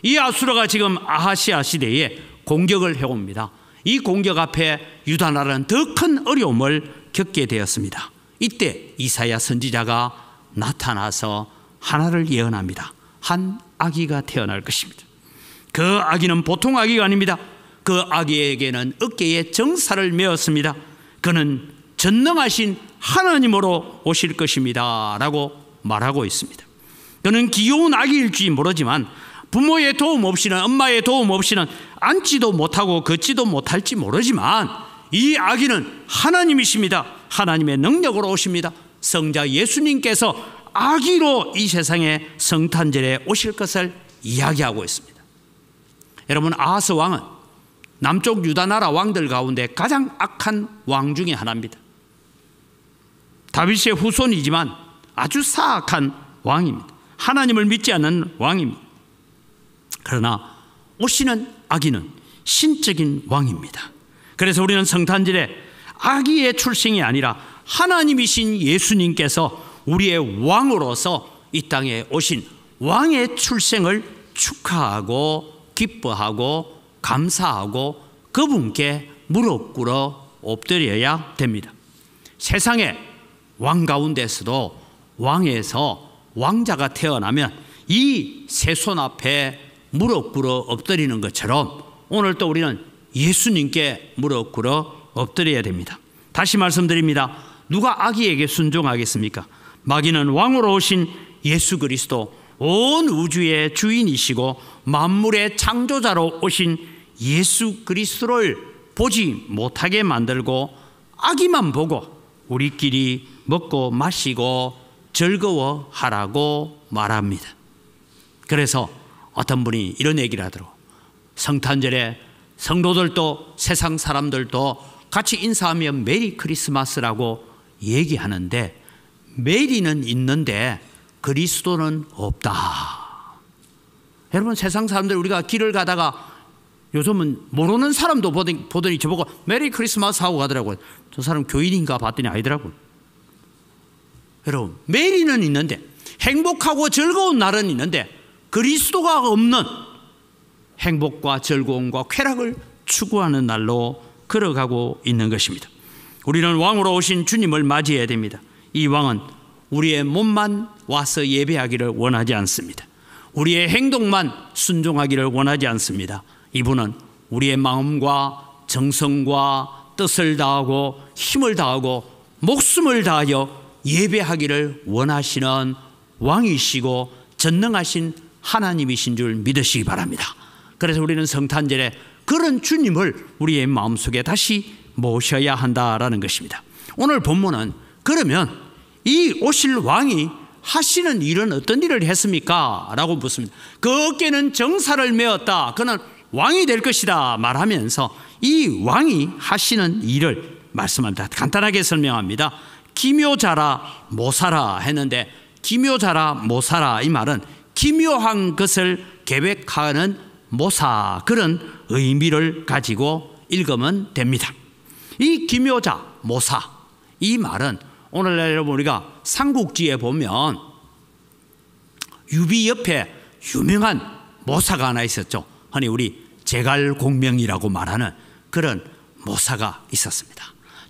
이 아수르가 지금 아하시아 시대에 공격을 해옵니다. 이 공격 앞에 유다 나라는 더 큰 어려움을 겪게 되었습니다. 이때 이사야 선지자가 나타나서 하나를 예언합니다. 한 아기가 태어날 것입니다. 그 아기는 보통 아기가 아닙니다. 그 아기에게는 어깨에 정사를 메었습니다. 그는 전능하신 하나님으로 오실 것입니다 라고 말하고 있습니다. 그는 귀여운 아기일지 모르지만 부모의 도움 없이는, 엄마의 도움 없이는 앉지도 못하고 걷지도 못할지 모르지만 이 아기는 하나님이십니다. 하나님의 능력으로 오십니다. 성자 예수님께서 아기로 이 세상에 성탄절에 오실 것을 이야기하고 있습니다. 여러분 아하스 왕은 남쪽 유다 나라 왕들 가운데 가장 악한 왕 중에 하나입니다. 다윗의 후손이지만 아주 사악한 왕입니다. 하나님을 믿지 않는 왕입니다. 그러나 오시는 아기는 신적인 왕입니다. 그래서 우리는 성탄절에 아기의 출생이 아니라 하나님이신 예수님께서 우리의 왕으로서 이 땅에 오신 왕의 출생을 축하하고 기뻐하고 감사하고 그분께 무릎 꿇어 엎드려야 됩니다. 세상에 왕 가운데서도 왕에서 왕자가 태어나면 이 세손 앞에 무릎 꿇어 엎드리는 것처럼 오늘 또 우리는 예수님께 무릎 꿇어 엎드려야 됩니다. 다시 말씀드립니다. 누가 아기에게 순종하겠습니까? 마귀는 왕으로 오신 예수 그리스도, 온 우주의 주인이시고 만물의 창조자로 오신 예수 그리스도를 보지 못하게 만들고 아기만 보고 우리끼리 먹고 마시고 즐거워하라고 말합니다. 그래서 어떤 분이 이런 얘기를 하더라고요. 성탄절에 성도들도 세상 사람들도 같이 인사하면 메리 크리스마스라고 얘기하는데 메리는 있는데 그리스도는 없다. 여러분, 세상 사람들 우리가 길을 가다가 요즘은 모르는 사람도 보더니 저보고 메리 크리스마스 하고 가더라고요. 저 사람 교인인가 봤더니 아니더라고요. 여러분, 메리는 있는데, 행복하고 즐거운 날은 있는데 그리스도가 없는 행복과 즐거움과 쾌락을 추구하는 날로 걸어가고 있는 것입니다. 우리는 왕으로 오신 주님을 맞이해야 됩니다. 이 왕은 우리의 몸만 와서 예배하기를 원하지 않습니다. 우리의 행동만 순종하기를 원하지 않습니다. 이분은 우리의 마음과 정성과 뜻을 다하고 힘을 다하고 목숨을 다하여 예배하기를 원하시는 왕이시고 전능하신 하나님이신 줄 믿으시기 바랍니다. 그래서 우리는 성탄절에 그런 주님을 우리의 마음속에 다시 모셔야 한다라는 것입니다. 오늘 본문은 그러면 이 오실 왕이 하시는 일은 어떤 일을 했습니까? 라고 묻습니다. 그 어깨는 정사를 메었다. 그는 왕이 될 것이다 말하면서 이 왕이 하시는 일을 말씀합니다. 간단하게 설명합니다. 기묘자라 모사라 했는데, 기묘자라 모사라 이 말은 기묘한 것을 계획하는 모사, 그런 의미를 가지고 읽으면 됩니다. 이 기묘자 모사 이 말은 오늘날 여러분 우리가 삼국지에 보면 유비 옆에 유명한 모사가 하나 있었죠. 흔히 우리 제갈공명이라고 말하는 그런 모사가 있었습니다.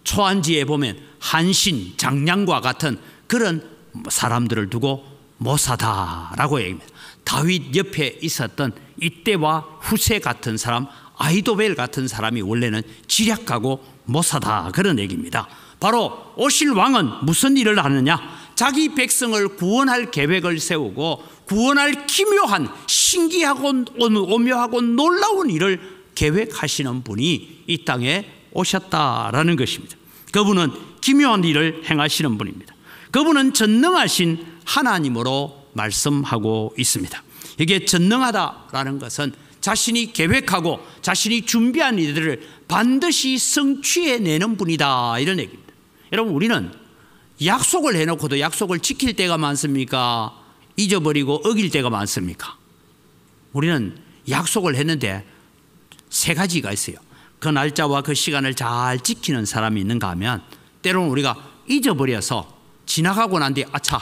초안지에 보면 한신, 장량과 같은 그런 사람들을 두고 모사다라고 얘기합니다. 다윗 옆에 있었던 이때와 후세 같은 사람, 아히도벨 같은 사람이 원래는 지략하고 모사다, 그런 얘기입니다. 바로 오실 왕은 무슨 일을 하느냐? 자기 백성을 구원할 계획을 세우고 구원할 기묘한 신기하고 오묘하고 놀라운 일을 계획하시는 분이 이 땅에 오셨다라는 것입니다. 그분은 기묘한 일을 행하시는 분입니다. 그분은 전능하신 하나님으로 말씀하고 있습니다. 이게 전능하다라는 것은 자신이 계획하고 자신이 준비한 일들을 반드시 성취해내는 분이다, 이런 얘기입니다. 여러분, 우리는 약속을 해놓고도 약속을 지킬 때가 많습니까? 잊어버리고 어길 때가 많습니까? 우리는 약속을 했는데 세 가지가 있어요. 그 날짜와 그 시간을 잘 지키는 사람이 있는가 하면 때로는 우리가 잊어버려서 지나가고 난 뒤에 아차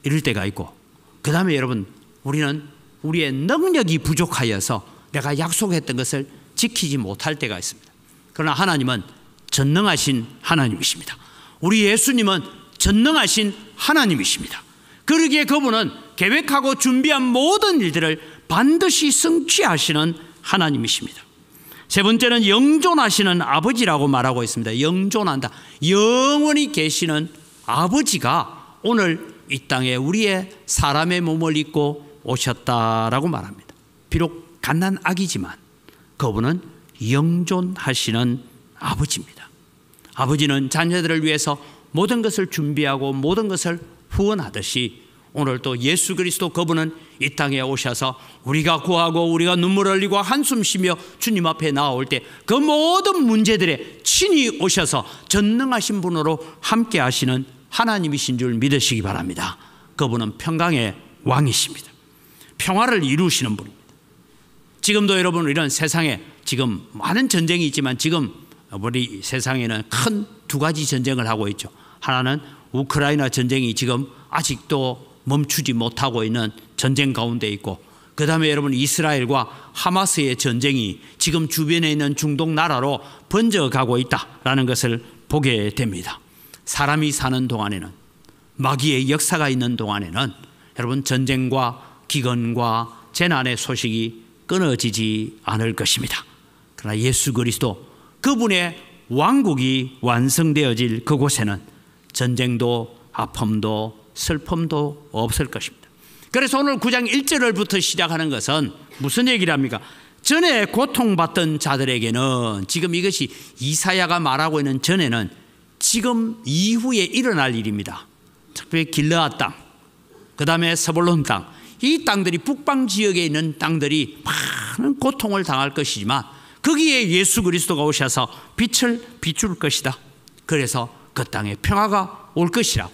이럴 때가 있고, 그 다음에 여러분 우리는 우리의 능력이 부족하여서 내가 약속했던 것을 지키지 못할 때가 있습니다. 그러나 하나님은 전능하신 하나님이십니다. 우리 예수님은 전능하신 하나님이십니다. 그러기에 그분은 계획하고 준비한 모든 일들을 반드시 성취하시는 하나님이십니다. 세 번째는 영존하시는 아버지라고 말하고 있습니다. 영존한다, 영원히 계시는 아버지가 오늘 이 땅에 우리의 사람의 몸을 입고 오셨다라고 말합니다. 비록 갓난 아기지만 그분은 영존하시는 아버지입니다. 아버지는 자녀들을 위해서 모든 것을 준비하고 모든 것을 후원하듯이 오늘 또 예수 그리스도 그분은 이 땅에 오셔서 우리가 구하고 우리가 눈물 흘리고 한숨 쉬며 주님 앞에 나올 때 그 모든 문제들에 친히 오셔서 전능하신 분으로 함께 하시는 하나님이신 줄 믿으시기 바랍니다. 그분은 평강의 왕이십니다. 평화를 이루시는 분입니다. 지금도 여러분 이런 세상에 지금 많은 전쟁이 있지만 지금 우리 세상에는 큰 두 가지 전쟁을 하고 있죠. 하나는 우크라이나 전쟁이 지금 아직도 멈추지 못하고 있는 전쟁 가운데 있고, 그 다음에 여러분 이스라엘과 하마스의 전쟁이 지금 주변에 있는 중동 나라로 번져가고 있다라는 것을 보게 됩니다. 사람이 사는 동안에는, 마귀의 역사가 있는 동안에는 여러분 전쟁과 기근과 재난의 소식이 끊어지지 않을 것입니다. 그러나 예수 그리스도 그분의 왕국이 완성되어질 그곳에는 전쟁도 아픔도 슬픔도 없을 것입니다. 그래서 오늘 9장 1절부터 시작하는 것은 무슨 얘기를 합니까? 전에 고통받던 자들에게는 지금 이것이 이사야가 말하고 있는 전에는 지금 이후에 일어날 일입니다. 특별히 길르앗 땅, 그 다음에 스불론 땅, 이 땅들이 북방 지역에 있는 땅들이 많은 고통을 당할 것이지만 거기에 예수 그리스도가 오셔서 빛을 비출 것이다. 그래서 그 땅에 평화가 올 것이라고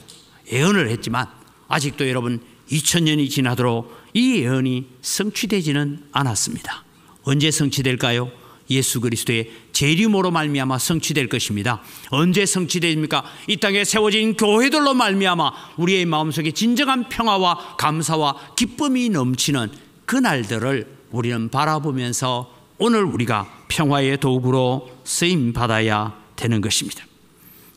예언을 했지만 아직도 여러분 2000년이 지나도록 이 예언이 성취되지는 않았습니다. 언제 성취될까요? 예수 그리스도의 재림으로 말미암아 성취될 것입니다. 언제 성취됩니까? 이 땅에 세워진 교회들로 말미암아 우리의 마음속에 진정한 평화와 감사와 기쁨이 넘치는 그날들을 우리는 바라보면서 오늘 우리가 평화의 도구로 쓰임 받아야 되는 것입니다.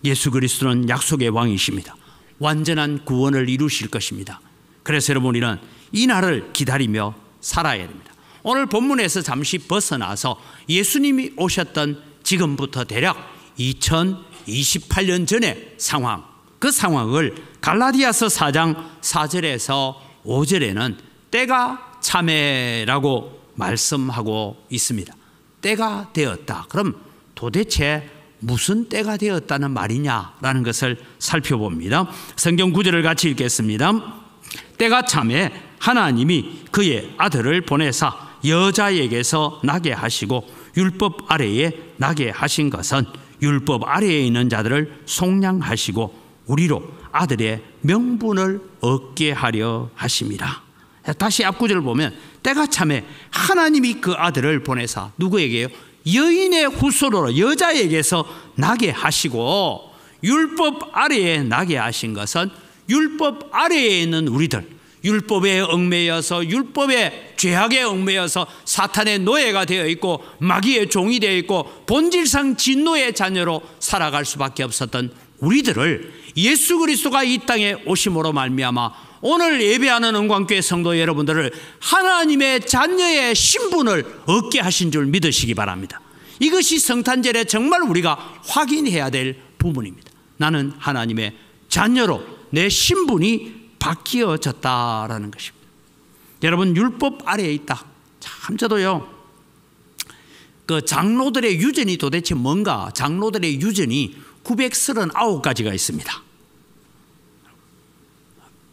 예수 그리스도는 약속의 왕이십니다. 완전한 구원을 이루실 것입니다. 그래서 여러분 우리는 이 날을 기다리며 살아야 됩니다. 오늘 본문에서 잠시 벗어나서 예수님이 오셨던 지금부터 대략 2028년 전의 상황, 그 상황을 갈라디아서 4장 4절에서 5절에는 때가 참에라고 말씀하고 있습니다. 때가 되었다. 그럼 도대체 무슨 때가 되었다는 말이냐라는 것을 살펴봅니다. 성경 구절을 같이 읽겠습니다. 때가 참에 하나님이 그의 아들을 보내사 여자에게서 나게 하시고 율법 아래에 나게 하신 것은 율법 아래에 있는 자들을 속량하시고 우리로 아들의 명분을 얻게 하려 하심이라. 다시 앞구절을 보면 때가 참에 하나님이 그 아들을 보내사 누구에게요? 여인의 후손으로 여자에게서 나게 하시고 율법 아래에 나게 하신 것은 율법 아래에 있는 우리들, 율법에 얽매여서 율법의 죄악에 얽매여서 사탄의 노예가 되어 있고 마귀의 종이 되어 있고 본질상 진노의 자녀로 살아갈 수밖에 없었던 우리들을 예수 그리스도가 이 땅에 오심으로 말미암아 오늘 예배하는 은광교회 성도 여러분들을 하나님의 자녀의 신분을 얻게 하신 줄 믿으시기 바랍니다. 이것이 성탄절에 정말 우리가 확인해야 될 부분입니다. 나는 하나님의 자녀로 내 신분이 바뀌어졌다라는 것입니다. 여러분 율법 아래에 있다. 참 저도요. 그 장로들의 유전이 도대체 뭔가? 장로들의 유전이 939가지가 있습니다.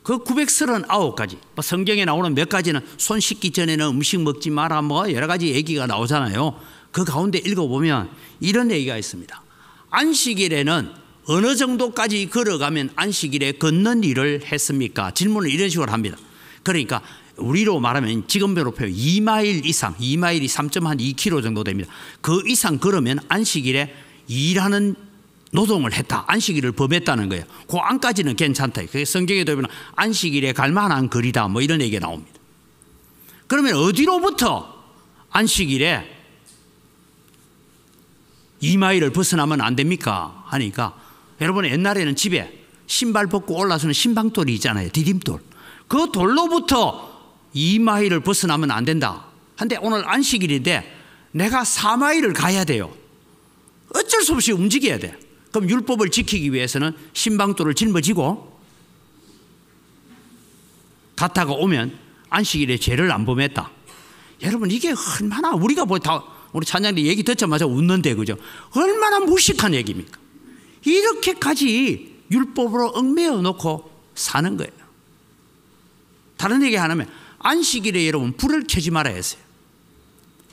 그 939가지 성경에 나오는 몇 가지는 손 씻기 전에는 음식 먹지 마라 뭐 여러 가지 얘기가 나오잖아요. 그 가운데 읽어보면 이런 얘기가 있습니다. 안식일에는 어느 정도까지 걸어가면 안식일에 걷는 일을 했습니까? 질문을 이런 식으로 합니다. 그러니까 우리로 말하면 지금배로 표현 2마일 이상, 2마일이 3.2km 정도 됩니다. 그 이상 걸으면 안식일에 일하는 노동을 했다. 안식일을 범했다는 거예요. 그 안까지는 괜찮다. 그게 성경에도 보면 안식일에 갈 만한 거리다 뭐 이런 얘기가 나옵니다. 그러면 어디로부터 안식일에 2마일을 벗어나면 안 됩니까? 하니까 여러분 옛날에는 집에 신발 벗고 올라서는 신방돌이 있잖아요. 디딤돌. 그 돌로부터 2마일을 벗어나면 안 된다. 근데 오늘 안식일인데 내가 4마일을 가야 돼요. 어쩔 수 없이 움직여야 돼. 그럼 율법을 지키기 위해서는 신방돌을 짊어지고 갔다가 오면 안식일에 죄를 안 범했다. 여러분 이게 얼마나 우리가 뭐 다 우리 찬양님 얘기 듣자마자 웃는데 그죠? 얼마나 무식한 얘기입니까? 이렇게까지 율법으로 얽매여 놓고 사는 거예요. 다른 얘기 하나면 안식일에 여러분 불을 켜지 말아야 했어요.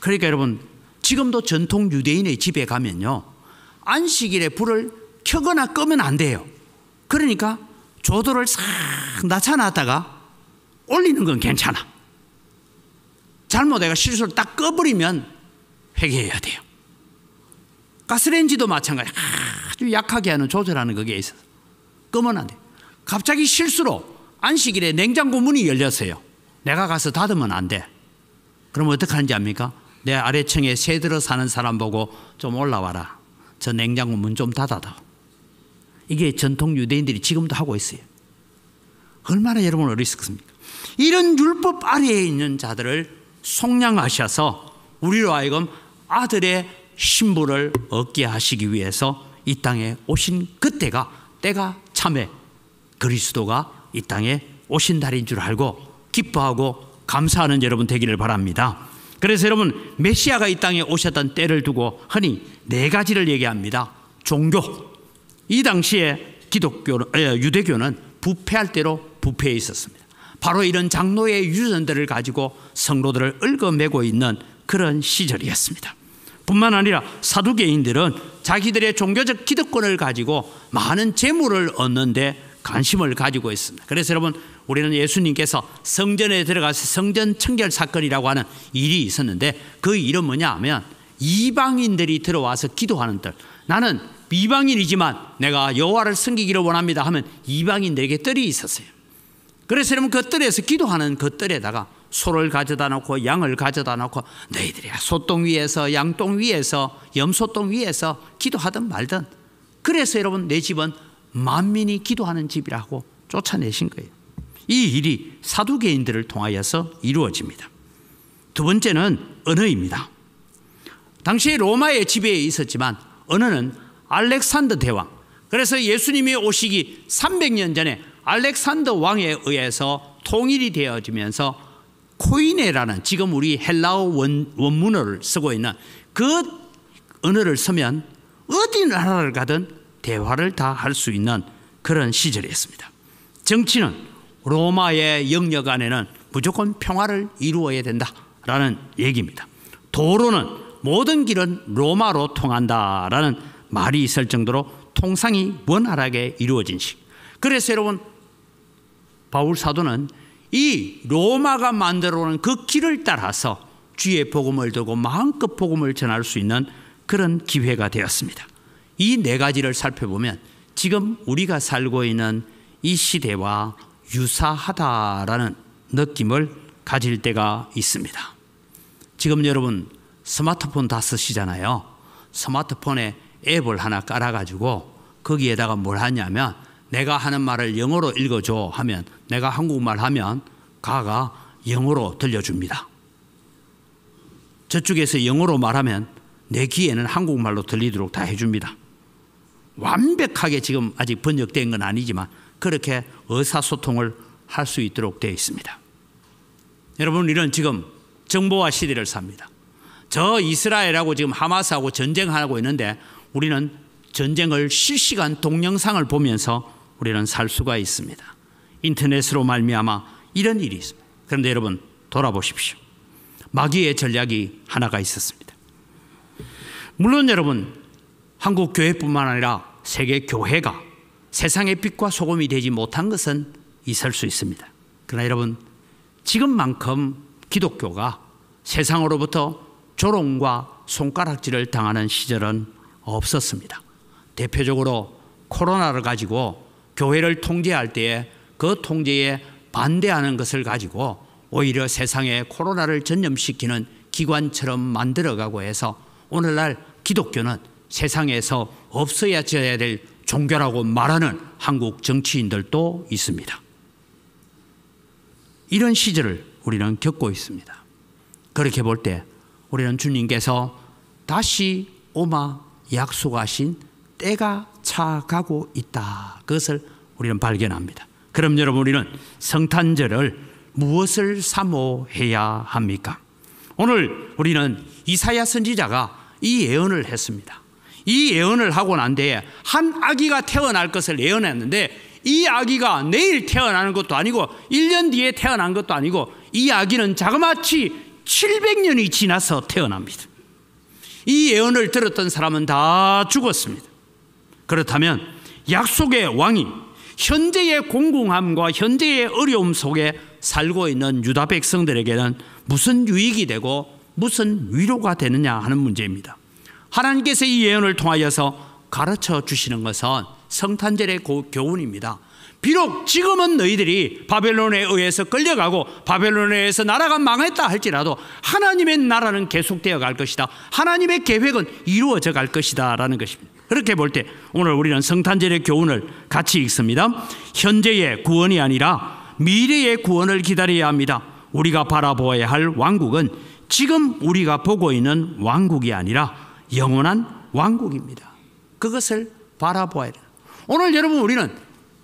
그러니까 여러분 지금도 전통 유대인의 집에 가면요 안식일에 불을 켜거나 끄면 안 돼요. 그러니까 조도를 싹 낮춰놨다가 올리는 건 괜찮아. 잘못 내가 실수를 딱 꺼버리면 회개해야 돼요. 가스레인지도 마찬가지. 아주 약하게 하는 조절하는 그게 있어서 끄면 안 돼. 갑자기 실수로 안식일에 냉장고 문이 열렸어요. 내가 가서 닫으면 안 돼. 그럼 어떻게 하는지 압니까? 내 아래층에 새 들어 사는 사람 보고 좀 올라와라. 저 냉장고 문 좀 닫아다. 이게 전통 유대인들이 지금도 하고 있어요. 얼마나 여러분 어리석습니까? 이런 율법 아래에 있는 자들을 속량하셔서 우리로 하여금 아들의 신분을 얻게 하시기 위해서 이 땅에 오신 그때가 때가 참에 그리스도가 이 땅에 오신 날인 줄 알고 기뻐하고 감사하는 여러분 되기를 바랍니다. 그래서 여러분, 메시아가 이 땅에 오셨던 때를 두고 흔히 네 가지를 얘기합니다. 종교. 이 당시에 유대교는 부패할 대로 부패해 있었습니다. 바로 이런 장로의 유전들을 가지고 성도들을 얽어매고 있는 그런 시절이었습니다. 뿐만 아니라 사두개인들은 자기들의 종교적 기득권을 가지고 많은 재물을 얻는데 관심을 가지고 있습니다. 그래서 여러분, 우리는 예수님께서 성전에 들어가서 성전 청결 사건이라고 하는 일이 있었는데, 그 일은 뭐냐 하면 이방인들이 들어와서 기도하는 뜰. 나는 이방인이지만 내가 여호와를 섬기기를 원합니다 하면 이방인들에게 뜰이 있었어요. 그래서 여러분, 그 뜰에서 기도하는 그 뜰에다가 소를 가져다 놓고 양을 가져다 놓고 너희들이 소똥 위에서 양똥 위에서 염소똥 위에서 기도하든 말든, 그래서 여러분 내 집은 만민이 기도하는 집이라고 쫓아내신 거예요. 이 일이 사두개인들을 통하여서 이루어집니다. 두 번째는 언어입니다. 당시에 로마의 지배에 있었지만 언어는 알렉산더 대왕, 그래서 예수님이 오시기 300년 전에 알렉산더 왕에 의해서 통일이 되어지면서 코이네라는, 지금 우리 헬라어 원문어를 쓰고 있는 그 언어를 쓰면 어디 나라를 가든 대화를 다 할 수 있는 그런 시절이었습니다. 정치는 로마의 영역 안에는 무조건 평화를 이루어야 된다라는 얘기입니다. 도로는 모든 길은 로마로 통한다라는 말이 있을 정도로 통상이 원활하게 이루어진 시. 그래서 여러분, 바울 사도는 이 로마가 만들어 놓은 그 길을 따라서 주의 복음을 들고 마음껏 복음을 전할 수 있는 그런 기회가 되었습니다. 이 네 가지를 살펴보면 지금 우리가 살고 있는 이 시대와 유사하다라는 느낌을 가질 때가 있습니다. 지금 여러분 스마트폰 다 쓰시잖아요. 스마트폰에 앱을 하나 깔아가지고 거기에다가 뭘 하냐면, 내가 하는 말을 영어로 읽어줘 하면 내가 한국말 하면 가가 영어로 들려줍니다. 저쪽에서 영어로 말하면 내 귀에는 한국말로 들리도록 다 해줍니다. 완벽하게 지금 아직 번역된 건 아니지만 그렇게 의사소통을 할 수 있도록 되어 있습니다. 여러분, 우리는 지금 정보화 시대를 삽니다. 저 이스라엘하고 지금 하마스하고 전쟁하고 있는데 우리는 전쟁을 실시간 동영상을 보면서 우리는 살 수가 있습니다. 인터넷으로 말미암아 이런 일이 있습니다. 그런데 여러분, 돌아보십시오. 마귀의 전략이 하나가 있었습니다. 물론 여러분, 한국 교회뿐만 아니라 세계 교회가 세상의 빛과 소금이 되지 못한 것은 있을 수 있습니다. 그러나 여러분, 지금만큼 기독교가 세상으로부터 조롱과 손가락질을 당하는 시절은 없었습니다. 대표적으로 코로나를 가지고 교회를 통제할 때에 그 통제에 반대하는 것을 가지고 오히려 세상에 코로나를 전염시키는 기관처럼 만들어가고 해서 오늘날 기독교는 세상에서 없어져야 될 종교라고 말하는 한국 정치인들도 있습니다. 이런 시절을 우리는 겪고 있습니다. 그렇게 볼 때 우리는 주님께서 다시 오마 약속하신 때가 차가고 있다, 그것을 우리는 발견합니다. 그럼 여러분, 우리는 성탄절을 무엇을 사모해야 합니까? 오늘 우리는 이사야 선지자가 이 예언을 했습니다. 이 예언을 하고 난 뒤에 한 아기가 태어날 것을 예언했는데, 이 아기가 내일 태어나는 것도 아니고 1년 뒤에 태어난 것도 아니고 이 아기는 자그마치 700년이 지나서 태어납니다. 이 예언을 들었던 사람은 다 죽었습니다. 그렇다면 약속의 왕이 현재의 공공함과 현재의 어려움 속에 살고 있는 유다 백성들에게는 무슨 유익이 되고 무슨 위로가 되느냐 하는 문제입니다. 하나님께서 이 예언을 통하여서 가르쳐 주시는 것은 성탄절의 교훈입니다. 비록 지금은 너희들이 바벨론에 의해서 끌려가고 바벨론에 의해서 나라가 망했다 할지라도 하나님의 나라는 계속되어 갈 것이다. 하나님의 계획은 이루어져 갈 것이다 라는 것입니다. 그렇게 볼 때 오늘 우리는 성탄절의 교훈을 같이 읽습니다. 현재의 구원이 아니라 미래의 구원을 기다려야 합니다. 우리가 바라보아야 할 왕국은 지금 우리가 보고 있는 왕국이 아니라 영원한 왕국입니다. 그것을 바라보아야 돼요. 오늘 여러분, 우리는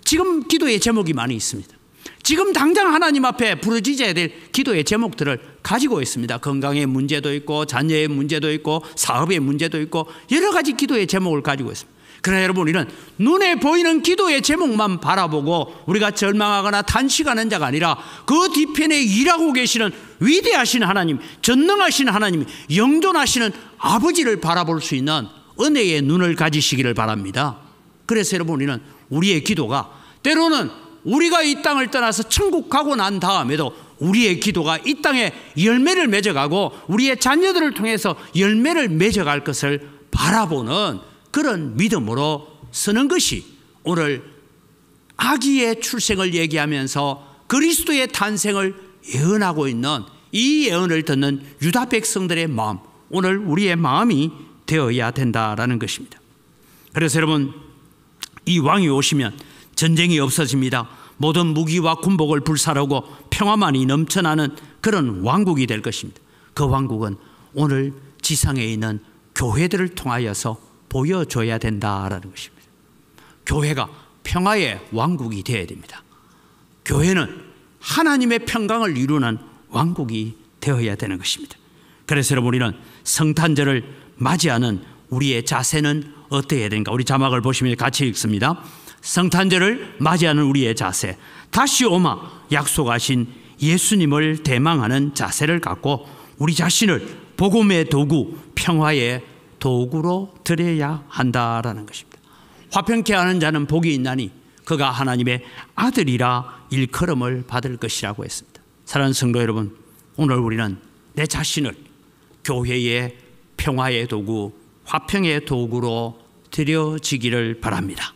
지금 기도의 제목이 많이 있습니다. 지금 당장 하나님 앞에 부르짖어야 될 기도의 제목들을 가지고 있습니다. 건강의 문제도 있고 자녀의 문제도 있고 사업의 문제도 있고 여러 가지 기도의 제목을 가지고 있습니다. 그러나 여러분, 우리는 눈에 보이는 기도의 제목만 바라보고 우리가 절망하거나 단식하는 자가 아니라 그 뒤편에 일하고 계시는 위대하신 하나님, 전능하신 하나님, 영존하시는 아버지를 바라볼 수 있는 은혜의 눈을 가지시기를 바랍니다. 그래서 여러분, 우리는 우리의 기도가 때로는 우리가 이 땅을 떠나서 천국 가고 난 다음에도 우리의 기도가 이 땅에 열매를 맺어가고 우리의 자녀들을 통해서 열매를 맺어갈 것을 바라보는 그런 믿음으로 서는 것이 오늘 아기의 출생을 얘기하면서 그리스도의 탄생을 예언하고 있는 이 예언을 듣는 유다 백성들의 마음, 오늘 우리의 마음이 되어야 된다라는 것입니다. 그래서 여러분, 이 왕이 오시면 전쟁이 없어집니다. 모든 무기와 군복을 불사르고 평화만이 넘쳐나는 그런 왕국이 될 것입니다. 그 왕국은 오늘 지상에 있는 교회들을 통하여서 보여줘야 된다라는 것입니다. 교회가 평화의 왕국이 되어야 됩니다. 교회는 하나님의 평강을 이루는 왕국이 되어야 되는 것입니다. 그래서 여러분, 우리는 성탄절을 맞이하는 우리의 자세는 어떠해야 되는가? 우리 자막을 보시면 같이 읽습니다. 성탄절을 맞이하는 우리의 자세, 다시 오마 약속하신 예수님을 대망하는 자세를 갖고 우리 자신을 복음의 도구, 평화의 도구로 드려야 한다라는 것입니다. 화평케 하는 자는 복이 있나니 그가 하나님의 아들이라 일컬음을 받을 것이라고 했습니다. 사랑하는 성도 여러분, 오늘 우리는 내 자신을 교회의 평화의 도구, 화평의 도구로 드려지기를 바랍니다.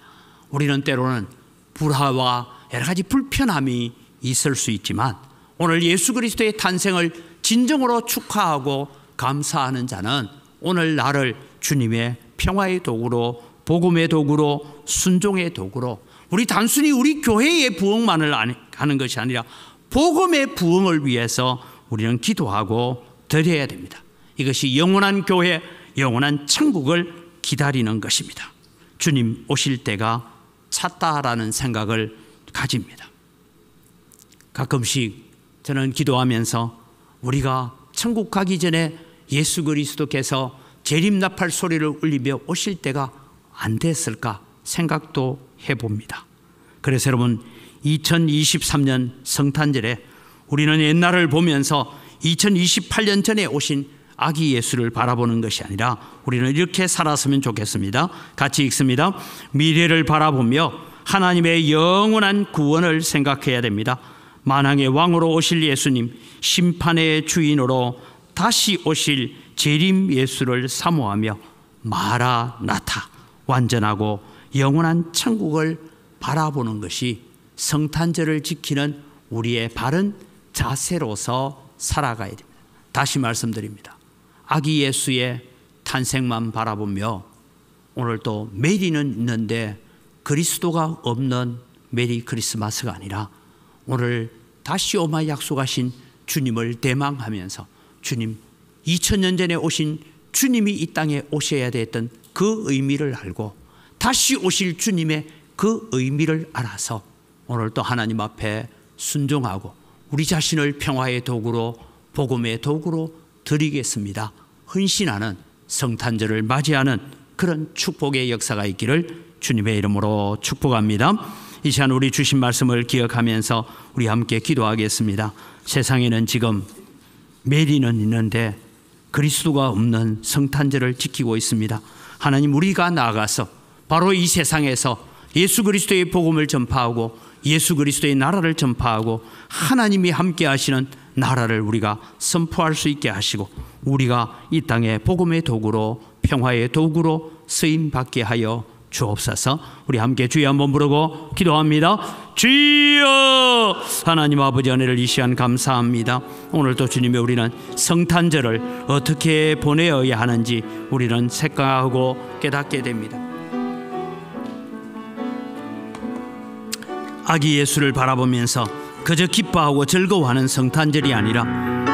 우리는 때로는 불화와 여러 가지 불편함이 있을 수 있지만 오늘 예수 그리스도의 탄생을 진정으로 축하하고 감사하는 자는 오늘 나를 주님의 평화의 도구로, 복음의 도구로, 순종의 도구로, 우리 단순히 우리 교회의 부흥만을 하는 것이 아니라 복음의 부흥을 위해서 우리는 기도하고 드려야 됩니다. 이것이 영원한 교회, 영원한 천국을 기다리는 것입니다. 주님 오실 때가 찼다라는 생각을 가집니다. 가끔씩 저는 기도하면서 우리가 천국 가기 전에 예수 그리스도께서 재림나팔 소리를 울리며 오실 때가 안 됐을까 생각도 해봅니다. 그래서 여러분, 2023년 성탄절에 우리는 옛날을 보면서 2028년 전에 오신 아기 예수를 바라보는 것이 아니라 우리는 이렇게 살았으면 좋겠습니다. 같이 읽습니다. 미래를 바라보며 하나님의 영원한 구원을 생각해야 됩니다. 만왕의 왕으로 오실 예수님, 심판의 주인으로 다시 오실 재림 예수를 사모하며 마라나타, 완전하고 영원한 천국을 바라보는 것이 성탄절을 지키는 우리의 바른 자세로서 살아가야 됩니다. 다시 말씀드립니다. 아기 예수의 탄생만 바라보며 오늘 또 메리는 있는데 그리스도가 없는 메리 크리스마스가 아니라 오늘 다시 오마 약속하신 주님을 대망하면서 주님, 2000년 전에 오신 주님이 이 땅에 오셔야 됐던 그 의미를 알고 다시 오실 주님의 그 의미를 알아서 오늘 또 하나님 앞에 순종하고 우리 자신을 평화의 도구로, 복음의 도구로 드리겠습니다. 헌신하는 성탄절을 맞이하는 그런 축복의 역사가 있기를 주님의 이름으로 축복합니다. 이 시간 우리 주신 말씀을 기억하면서 우리 함께 기도하겠습니다. 세상에는 지금 메리는 있는데 그리스도가 없는 성탄절을 지키고 있습니다. 하나님, 우리가 나아가서 바로 이 세상에서 예수 그리스도의 복음을 전파하고 예수 그리스도의 나라를 전파하고 하나님이 함께 하시는 나라를 우리가 선포할 수 있게 하시고 우리가 이 땅에 복음의 도구로, 평화의 도구로 쓰임받게 하여 주옵소서. 우리 함께 주여 한번 부르고 기도합니다. 주여! 하나님 아버지, 은혜를 이 시간 감사합니다. 오늘도 주님의 우리는 성탄절을 어떻게 보내어야 하는지 우리는 생각하고 깨닫게 됩니다. 아기 예수를 바라보면서 그저 기뻐하고 즐거워하는 성탄절이 아니라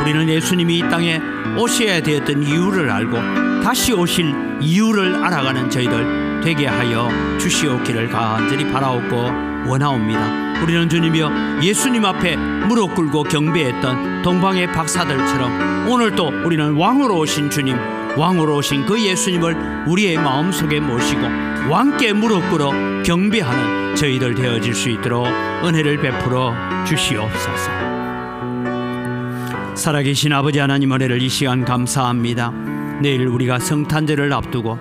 우리는 예수님이 이 땅에 오셔야 되었던 이유를 알고 다시 오실 이유를 알아가는 저희들 되게 하여 주시옵기를 간절히 바라옵고 원하옵니다. 우리는 주님이여 예수님 앞에 무릎 꿇고 경배했던 동방의 박사들처럼 오늘도 우리는 왕으로 오신 주님, 왕으로 오신 그 예수님을 우리의 마음속에 모시고 왕께 무릎 꿇어 경배하는 저희들 되어질 수 있도록 은혜를 베풀어 주시옵소서. 살아계신 아버지 하나님, 은혜를 이 시간 감사합니다. 내일 우리가 성탄절을 앞두고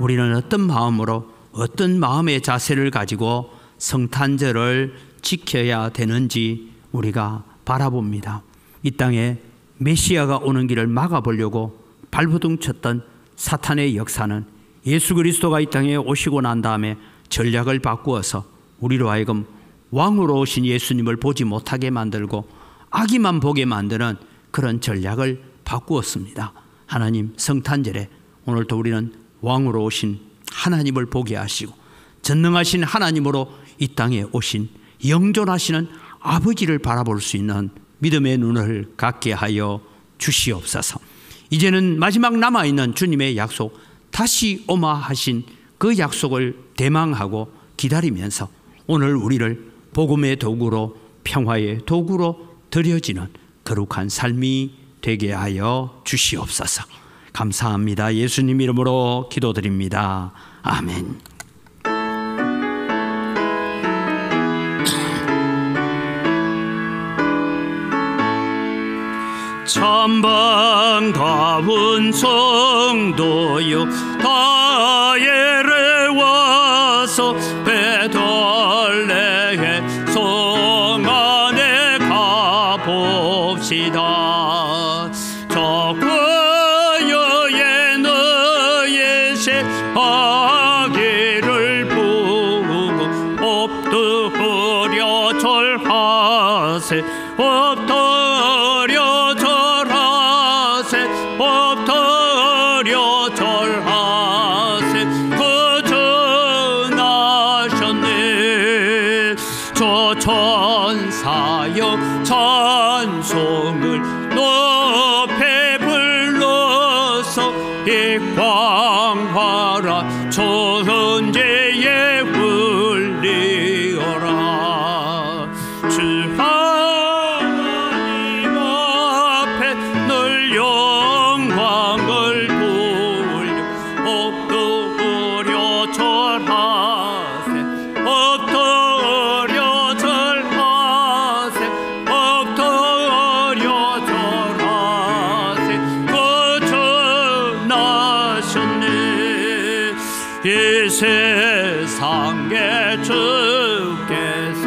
우리는 어떤 마음으로, 어떤 마음의 자세를 가지고 성탄절을 지켜야 되는지 우리가 바라봅니다. 이 땅에 메시아가 오는 길을 막아보려고 발버둥 쳤던 사탄의 역사는 예수 그리스도가 이 땅에 오시고 난 다음에 전략을 바꾸어서 우리로 하여금 왕으로 오신 예수님을 보지 못하게 만들고 악의만 보게 만드는 그런 전략을 바꾸었습니다. 하나님, 성탄절에 오늘도 우리는 왕으로 오신 하나님을 보게 하시고 전능하신 하나님으로 이 땅에 오신 영존하시는 아버지를 바라볼 수 있는 믿음의 눈을 갖게 하여 주시옵소서. 이제는 마지막 남아있는 주님의 약속, 다시 오마 하신 그 약속을 대망하고 기다리면서 오늘 우리를 복음의 도구로, 평화의 도구로 드려지는 거룩한 삶이 되게 하여 주시옵소서. 감사합니다. 예수님 이름으로 기도드립니다. 아멘. 참 반가운 성도여, 다예를 와서 베들레헴 성 안에 가봅시다. 저 과여의 너의 새 아기를 보고 엎드려 절하세, 엎드려 절하세, 엎드려 절하세. 거전하셨네. 저 천사여 찬송을 높이 불러서 이 광활한 천재에 울리어라. 주 하나님 앞에 늘 영광을 돌려 엎드려 절하세, 엎드려 절하세, 엎드려 절하세. 거전하셨네. 이 세상에 주께서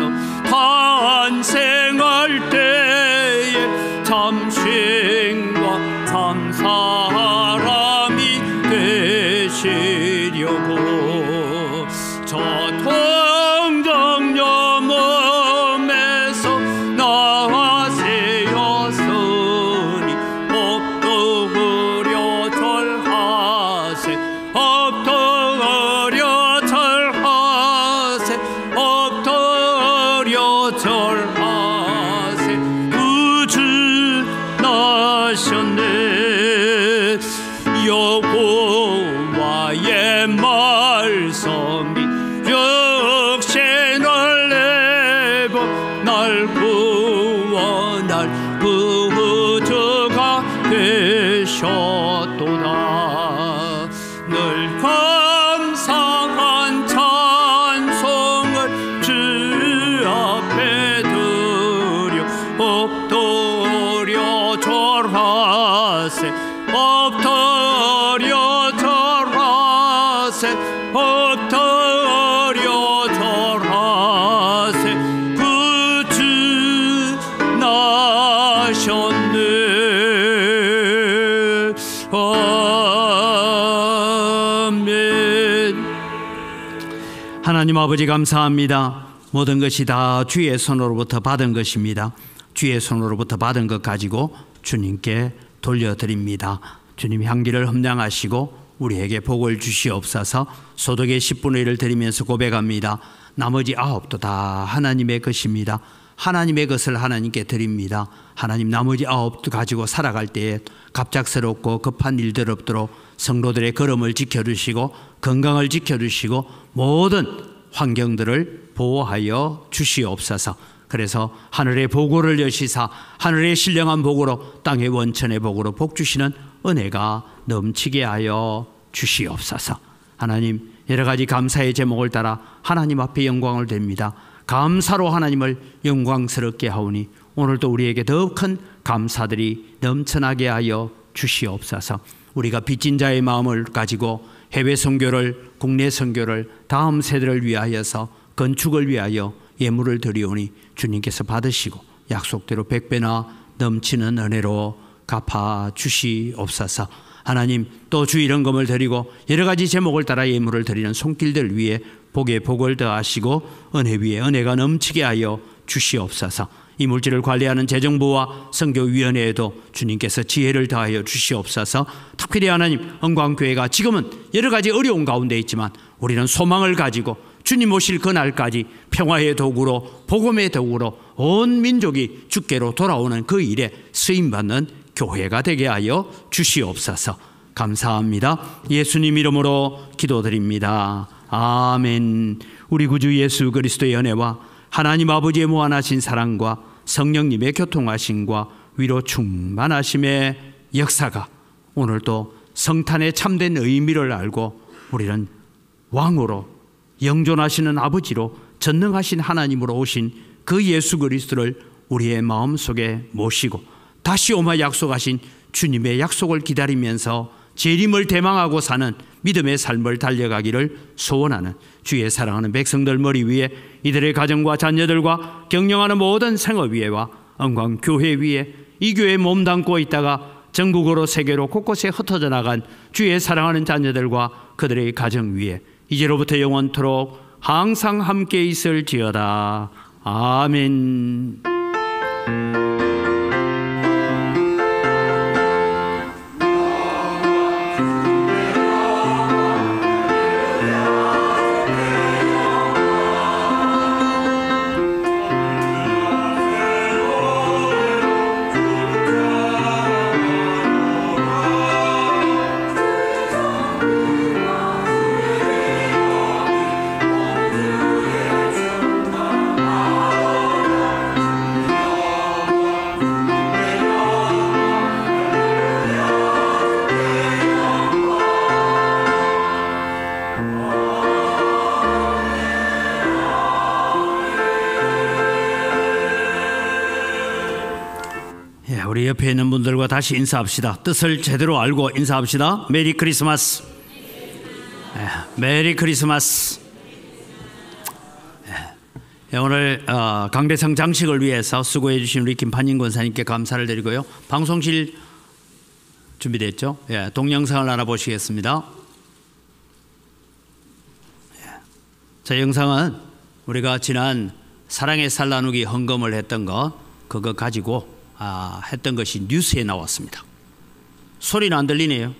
탄생할 때에 참 신과 참 사람이 되시려고 저 동정녀 몸에서 나세였으니 엎드려 절하세, 엎드려 절하세, 엎드려 절하세. 구주 나셨네. 여호와의 말씀이 육신을 내고 날 구원할 구주가 되셨도다. 늘 감사한 찬송을 주 앞에 드려 엎드려 절하세, 엎드려 절하세, 엎드려 절하세. 구주 나셨네. 아멘. 하나님 아버지, 감사합니다. 모든 것이 다 주의 손으로부터 받은 것입니다. 주의 손으로부터 받은 것 가지고 주님께 돌려드립니다. 주님, 향기를 흠량하시고 우리에게 복을 주시옵소서. 소득의 10분의 1을 드리면서 고백합니다. 나머지 9도 다 하나님의 것입니다. 하나님의 것을 하나님께 드립니다. 하나님, 나머지 9도 가지고 살아갈 때에 갑작스럽고 급한 일들 없도록 성도들의 걸음을 지켜주시고 건강을 지켜주시고 모든 환경들을 보호하여 주시옵소서. 그래서 하늘의 복으로 여시사 하늘의 신령한 복으로 땅의 원천의 복으로 복 주시는 은혜가 넘치게 하여 주시옵소서. 하나님, 여러 가지 감사의 제목을 따라 하나님 앞에 영광을 드립니다. 감사로 하나님을 영광스럽게 하오니 오늘도 우리에게 더 큰 감사들이 넘쳐나게 하여 주시옵소서. 우리가 빚진 자의 마음을 가지고 해외 선교를, 국내 선교를, 다음 세대를 위하여서 건축을 위하여 예물을 드리오니 주님께서 받으시고 약속대로 100배나 넘치는 은혜로 갚아 주시옵소서. 하나님, 또 주일헌금을 드리고 여러 가지 제목을 따라 예물을 드리는 손길들 위에 복에 복을 더하시고 은혜 위에 은혜가 넘치게 하여 주시옵소서. 이 물질을 관리하는 재정부와 선교위원회에도 주님께서 지혜를 더하여 주시옵소서. 특별히 하나님, 은광교회가 지금은 여러 가지 어려운 가운데 있지만 우리는 소망을 가지고 주님 오실 그날까지 평화의 도구로, 복음의 도구로 온 민족이 주께로 돌아오는 그 일에 쓰임받는 교회가 되게 하여 주시옵소서. 감사합니다. 예수님 이름으로 기도드립니다. 아멘. 우리 구주 예수 그리스도의 은혜와 하나님 아버지의 무한하신 사랑과 성령님의 교통하심과 위로 충만하심의 역사가 오늘도 성탄의 참된 의미를 알고 우리는 왕으로 영존하시는 아버지로 전능하신 하나님으로 오신 그 예수 그리스도를 우리의 마음속에 모시고 다시 오마 약속하신 주님의 약속을 기다리면서 재림을 대망하고 사는 믿음의 삶을 달려가기를 소원하는 주의 사랑하는 백성들 머리 위에 이들의 가정과 자녀들과 경영하는 모든 생업위에와 은광교회 위에 이 교회에 몸담고 있다가 전국으로 세계로 곳곳에 흩어져 나간 주의 사랑하는 자녀들과 그들의 가정 위에 이제로부터 영원토록 항상 함께 있을지어다. 아멘. 우리 옆에 있는 분들과 다시 인사합시다. 뜻을 제대로 알고 인사합시다. 메리 크리스마스. 메리 크리스마스. 오늘 강대상 장식을 위해서 수고해 주신 우리 김판인 권사님께 감사를 드리고요. 방송실 준비됐죠? 동영상을 알아보시겠습니다. 자, 영상은 우리가 지난 사랑의 살 나누기 헌금을 했던 거 그거 가지고 했던 것이 뉴스에 나왔습니다. 소리는 안 들리네요.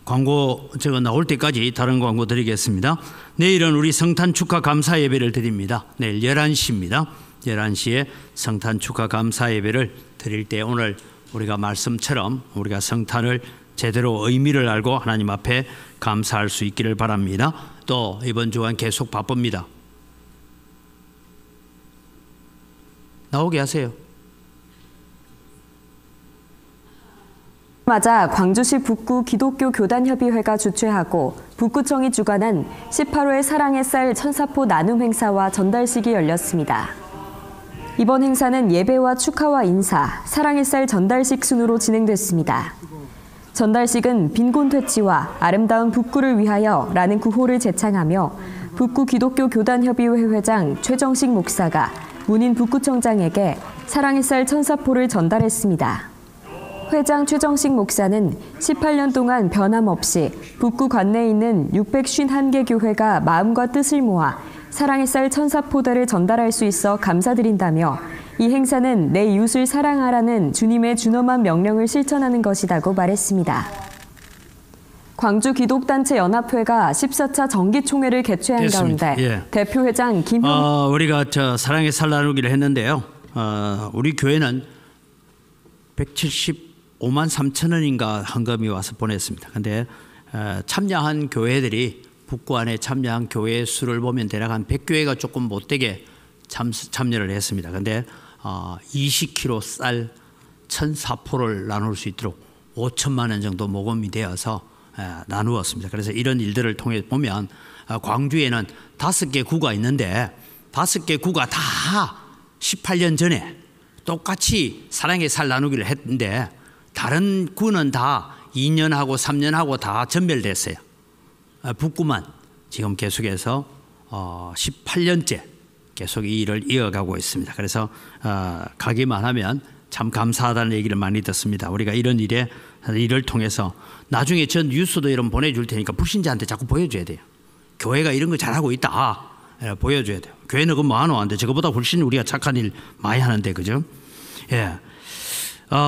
광고 제가 나올 때까지 다른 광고 드리겠습니다. 내일은 우리 성탄 축하 감사 예배를 드립니다. 내일 11시입니다. 11시에 성탄 축하 감사 예배를 드릴 때 오늘 우리가 말씀처럼 우리가 성탄을 제대로 의미를 알고 하나님 앞에 감사할 수 있기를 바랍니다. 또 이번 주간 계속 바쁩니다. 나오게 하세요. 맞아 광주시 북구 기독교 교단협의회가 주최하고 북구청이 주관한 18회 사랑의 쌀 천사포 나눔 행사와 전달식이 열렸습니다. 이번 행사는 예배와 축하와 인사, 사랑의 쌀 전달식 순으로 진행됐습니다. 전달식은 빈곤 퇴치와 아름다운 북구를 위하여 라는 구호를 제창하며 북구 기독교 교단협의회 회장 최정식 목사가 문인 북구청장에게 사랑의 쌀 천사포를 전달했습니다. 회장 최정식 목사는 18년 동안 변함없이 북구 관내에 있는 651개 교회가 마음과 뜻을 모아 사랑의 쌀 천사포대를 전달할 수 있어 감사드린다며 이 행사는 내 이웃을 사랑하라는 주님의 준엄한 명령을 실천하는 것이라고 말했습니다. 광주 기독단체 연합회가 14차 정기총회를 개최한 됐습니다. 가운데 예. 대표회장 김형 우리가 사랑의 살 나누기를 했는데요. 우리 교회는 175만 3천 원인가 헌금이 와서 보냈습니다. 근데 참여한 교회들이 북구 안에 참여한 교회 수를 보면 대략 한 100교회가 조금 못되게 참여를 했습니다. 근데 20kg 쌀 1,004포를 나눌 수 있도록 5천만 원 정도 모금이 되어서 나누었습니다. 그래서 이런 일들을 통해 보면 광주에는 5개 구가 있는데 5개 구가 다 18년 전에 똑같이 사랑의 살 나누기를 했는데 다른 구는 다 2년하고 3년하고 다 전멸됐어요. 북구만 지금 계속해서 18년째 계속 이 일을 이어가고 있습니다. 그래서 가기만 하면 참 감사하다는 얘기를 많이 듣습니다. 우리가 이런 일을 통해서 나중에 전 뉴스도 이런 보내줄 테니까 불신자한테 자꾸 보여줘야 돼요. 교회가 이런 거 잘하고 있다 보여줘야 돼요. 교회는 그거 뭐 하노 한데 저거보다 훨씬 우리가 착한 일 많이 하는데 그죠? 예.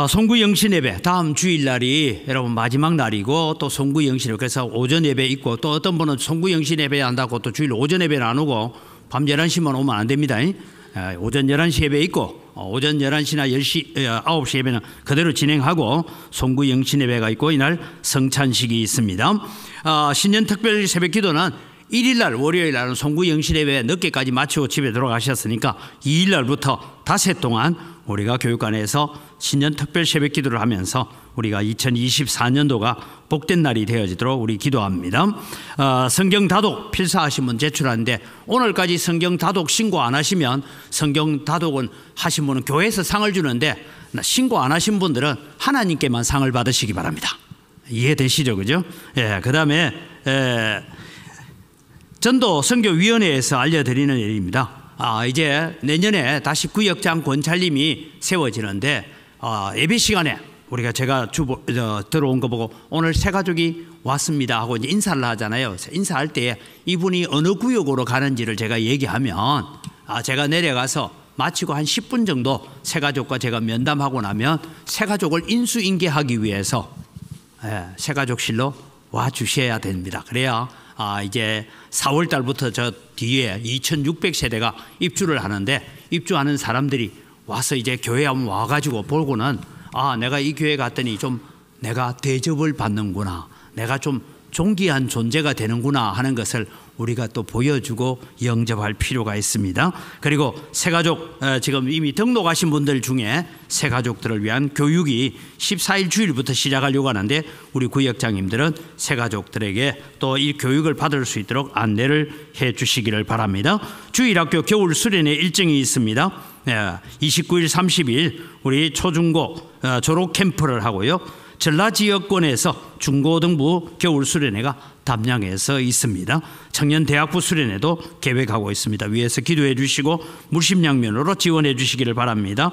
송구 영신 예배 다음 주일날이 여러분 마지막 날이고 또 송구 영신 예배 그래서 오전 예배 있고 또 어떤 분은 송구 영신 예배 한다고 또 주일 오전 예배 나누고 밤 11시만 오면 안 됩니다. 오전 11시 예배 있고 오전 11시나 10시, 9시 예배는 그대로 진행하고 송구 영신 예배가 있고 이날 성찬식이 있습니다. 신년 특별 새벽 기도는 1일날 월요일 날은 송구 영신 예배 늦게까지 마치고 집에 돌아가셨으니까 2일날부터 닷새 동안 우리가 교육관에서 신년 특별 새벽 기도를 하면서 우리가 2024년도가 복된 날이 되어지도록 우리 기도합니다. 성경 다독 필사하신 분 제출하는데 오늘까지 성경 다독 신고 안 하시면 성경 다독은 하신 분은 교회에서 상을 주는데 신고 안 하신 분들은 하나님께만 상을 받으시기 바랍니다. 이해되시죠? 그죠? 예, 그 다음에 전도 선교위원회에서 알려드리는 일입니다. 이제 내년에 다시 구역장 권찰님이 세워지는데 예배 시간에 우리가 제가 들어온 거 보고 오늘 새 가족이 왔습니다 하고 이제 인사를 하잖아요. 인사할 때 이분이 어느 구역으로 가는지를 제가 얘기하면 제가 내려가서 마치고 한 10분 정도 새 가족과 제가 면담하고 나면 새 가족을 인수인계하기 위해서 새 가족실로 와 주셔야 됩니다. 그래야 이제 4월 달부터 저 뒤에 2,600세대가 입주를 하는데 입주하는 사람들이 와서 이제 교회에 한번 와가지고 보고는 내가 이 교회 갔더니 좀 내가 대접을 받는구나, 내가 좀 존귀한 존재가 되는구나 하는 것을 우리가 또 보여주고 영접할 필요가 있습니다. 그리고 새가족 지금 이미 등록하신 분들 중에 새가족들을 위한 교육이 14일 주일부터 시작하려고 하는데 우리 구역장님들은 새가족들에게 또 이 교육을 받을 수 있도록 안내를 해 주시기를 바랍니다. 주일학교 겨울 수련회 일정이 있습니다. 29일 30일 우리 초중고 졸업 캠프를 하고요. 전라 지역권에서 중고등부 겨울 수련회가 담양에서 있습니다. 청년 대학부 수련회도 계획하고 있습니다. 위에서 기도해 주시고 물심양면으로 지원해 주시기를 바랍니다.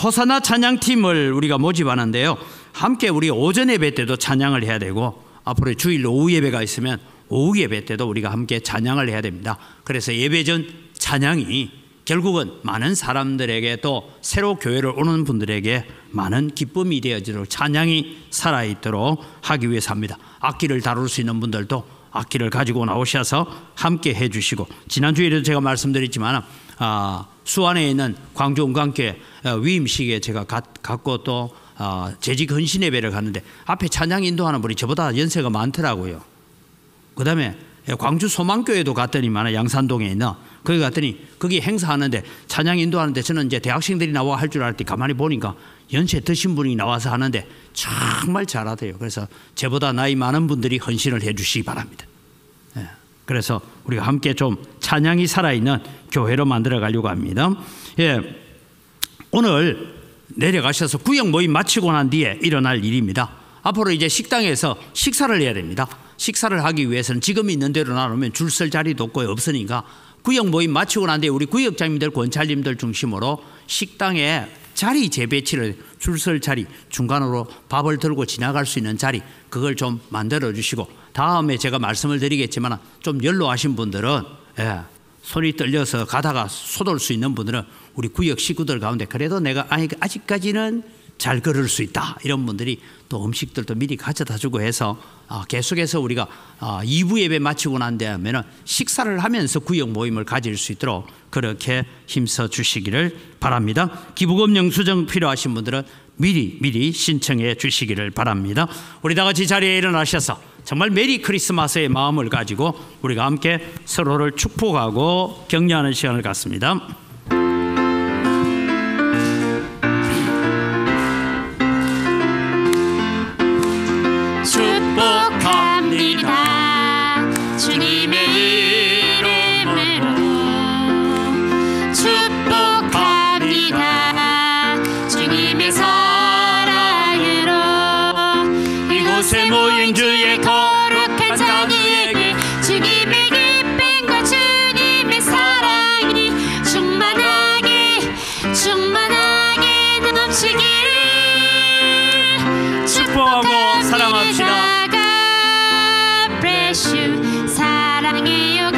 호사나 찬양팀을 우리가 모집하는데요. 함께 우리 오전 예배 때도 찬양을 해야 되고 앞으로 주일 오후 예배가 있으면 오후 예배 때도 우리가 함께 찬양을 해야 됩니다. 그래서 예배 전 찬양이 결국은 많은 사람들에게 또 새로 교회를 오는 분들에게 많은 기쁨이 되어지도록 찬양이 살아있도록 하기 위해서 합니다. 악기를 다룰 수 있는 분들도 악기를 가지고 나오셔서 함께 해주시고 지난주에도 제가 말씀드렸지만 수안에 있는 광주은광교회 위임식에 제가 갔고 또 재직 헌신 예배를 갔는데 앞에 찬양 인도하는 분이 저보다 연세가 많더라고요. 그 다음에 광주 소망교회도 갔더니만 양산동에 있는 거기 갔더니 거기 행사하는데 찬양 인도하는데 저는 이제 대학생들이 나와 할 줄 알았더니 가만히 보니까 연세 드신 분이 나와서 하는데 정말 잘하대요. 그래서 저보다 나이 많은 분들이 헌신을 해 주시기 바랍니다. 그래서 우리가 함께 좀 찬양이 살아있는 교회로 만들어 가려고 합니다. 오늘 내려가셔서 구역 모임 마치고 난 뒤에 일어날 일입니다. 앞으로 이제 식당에서 식사를 해야 됩니다. 식사를 하기 위해서는 지금 있는 대로 나누면 줄 설 자리도 없고 없으니까 구역 모임 마치고 난 뒤에 우리 구역장님들 권찰님들 중심으로 식당에 자리 재배치를 줄 설 자리 중간으로 밥을 들고 지나갈 수 있는 자리 그걸 좀 만들어 주시고 다음에 제가 말씀을 드리겠지만 좀 연로하신 분들은 손이 떨려서 가다가 쏟을 수 있는 분들은 우리 구역 식구들 가운데 그래도 내가 아직까지는 잘 걸을 수 있다. 이런 분들이 또 음식들도 미리 가져다 주고 해서 계속해서 우리가 2부 예배 마치고 난 다음에는 식사를 하면서 구역 모임을 가질 수 있도록 그렇게 힘써 주시기를 바랍니다. 기부금 영수증 필요하신 분들은 미리 신청해 주시기를 바랍니다. 우리 다 같이 자리에 일어나셔서 정말 메리 크리스마스의 마음을 가지고 우리가 함께 서로를 축복하고 격려하는 시간을 갖습니다. 축복합니다. 주님의 이름으로 축복합니다. 주님의 사랑으로 이곳에 모인 주의 거룩한 자들에게 주님의 기쁨과 주님의 사랑이 충만하게 넘치기를 축복하고 사랑합시다. God bless you. 사랑해요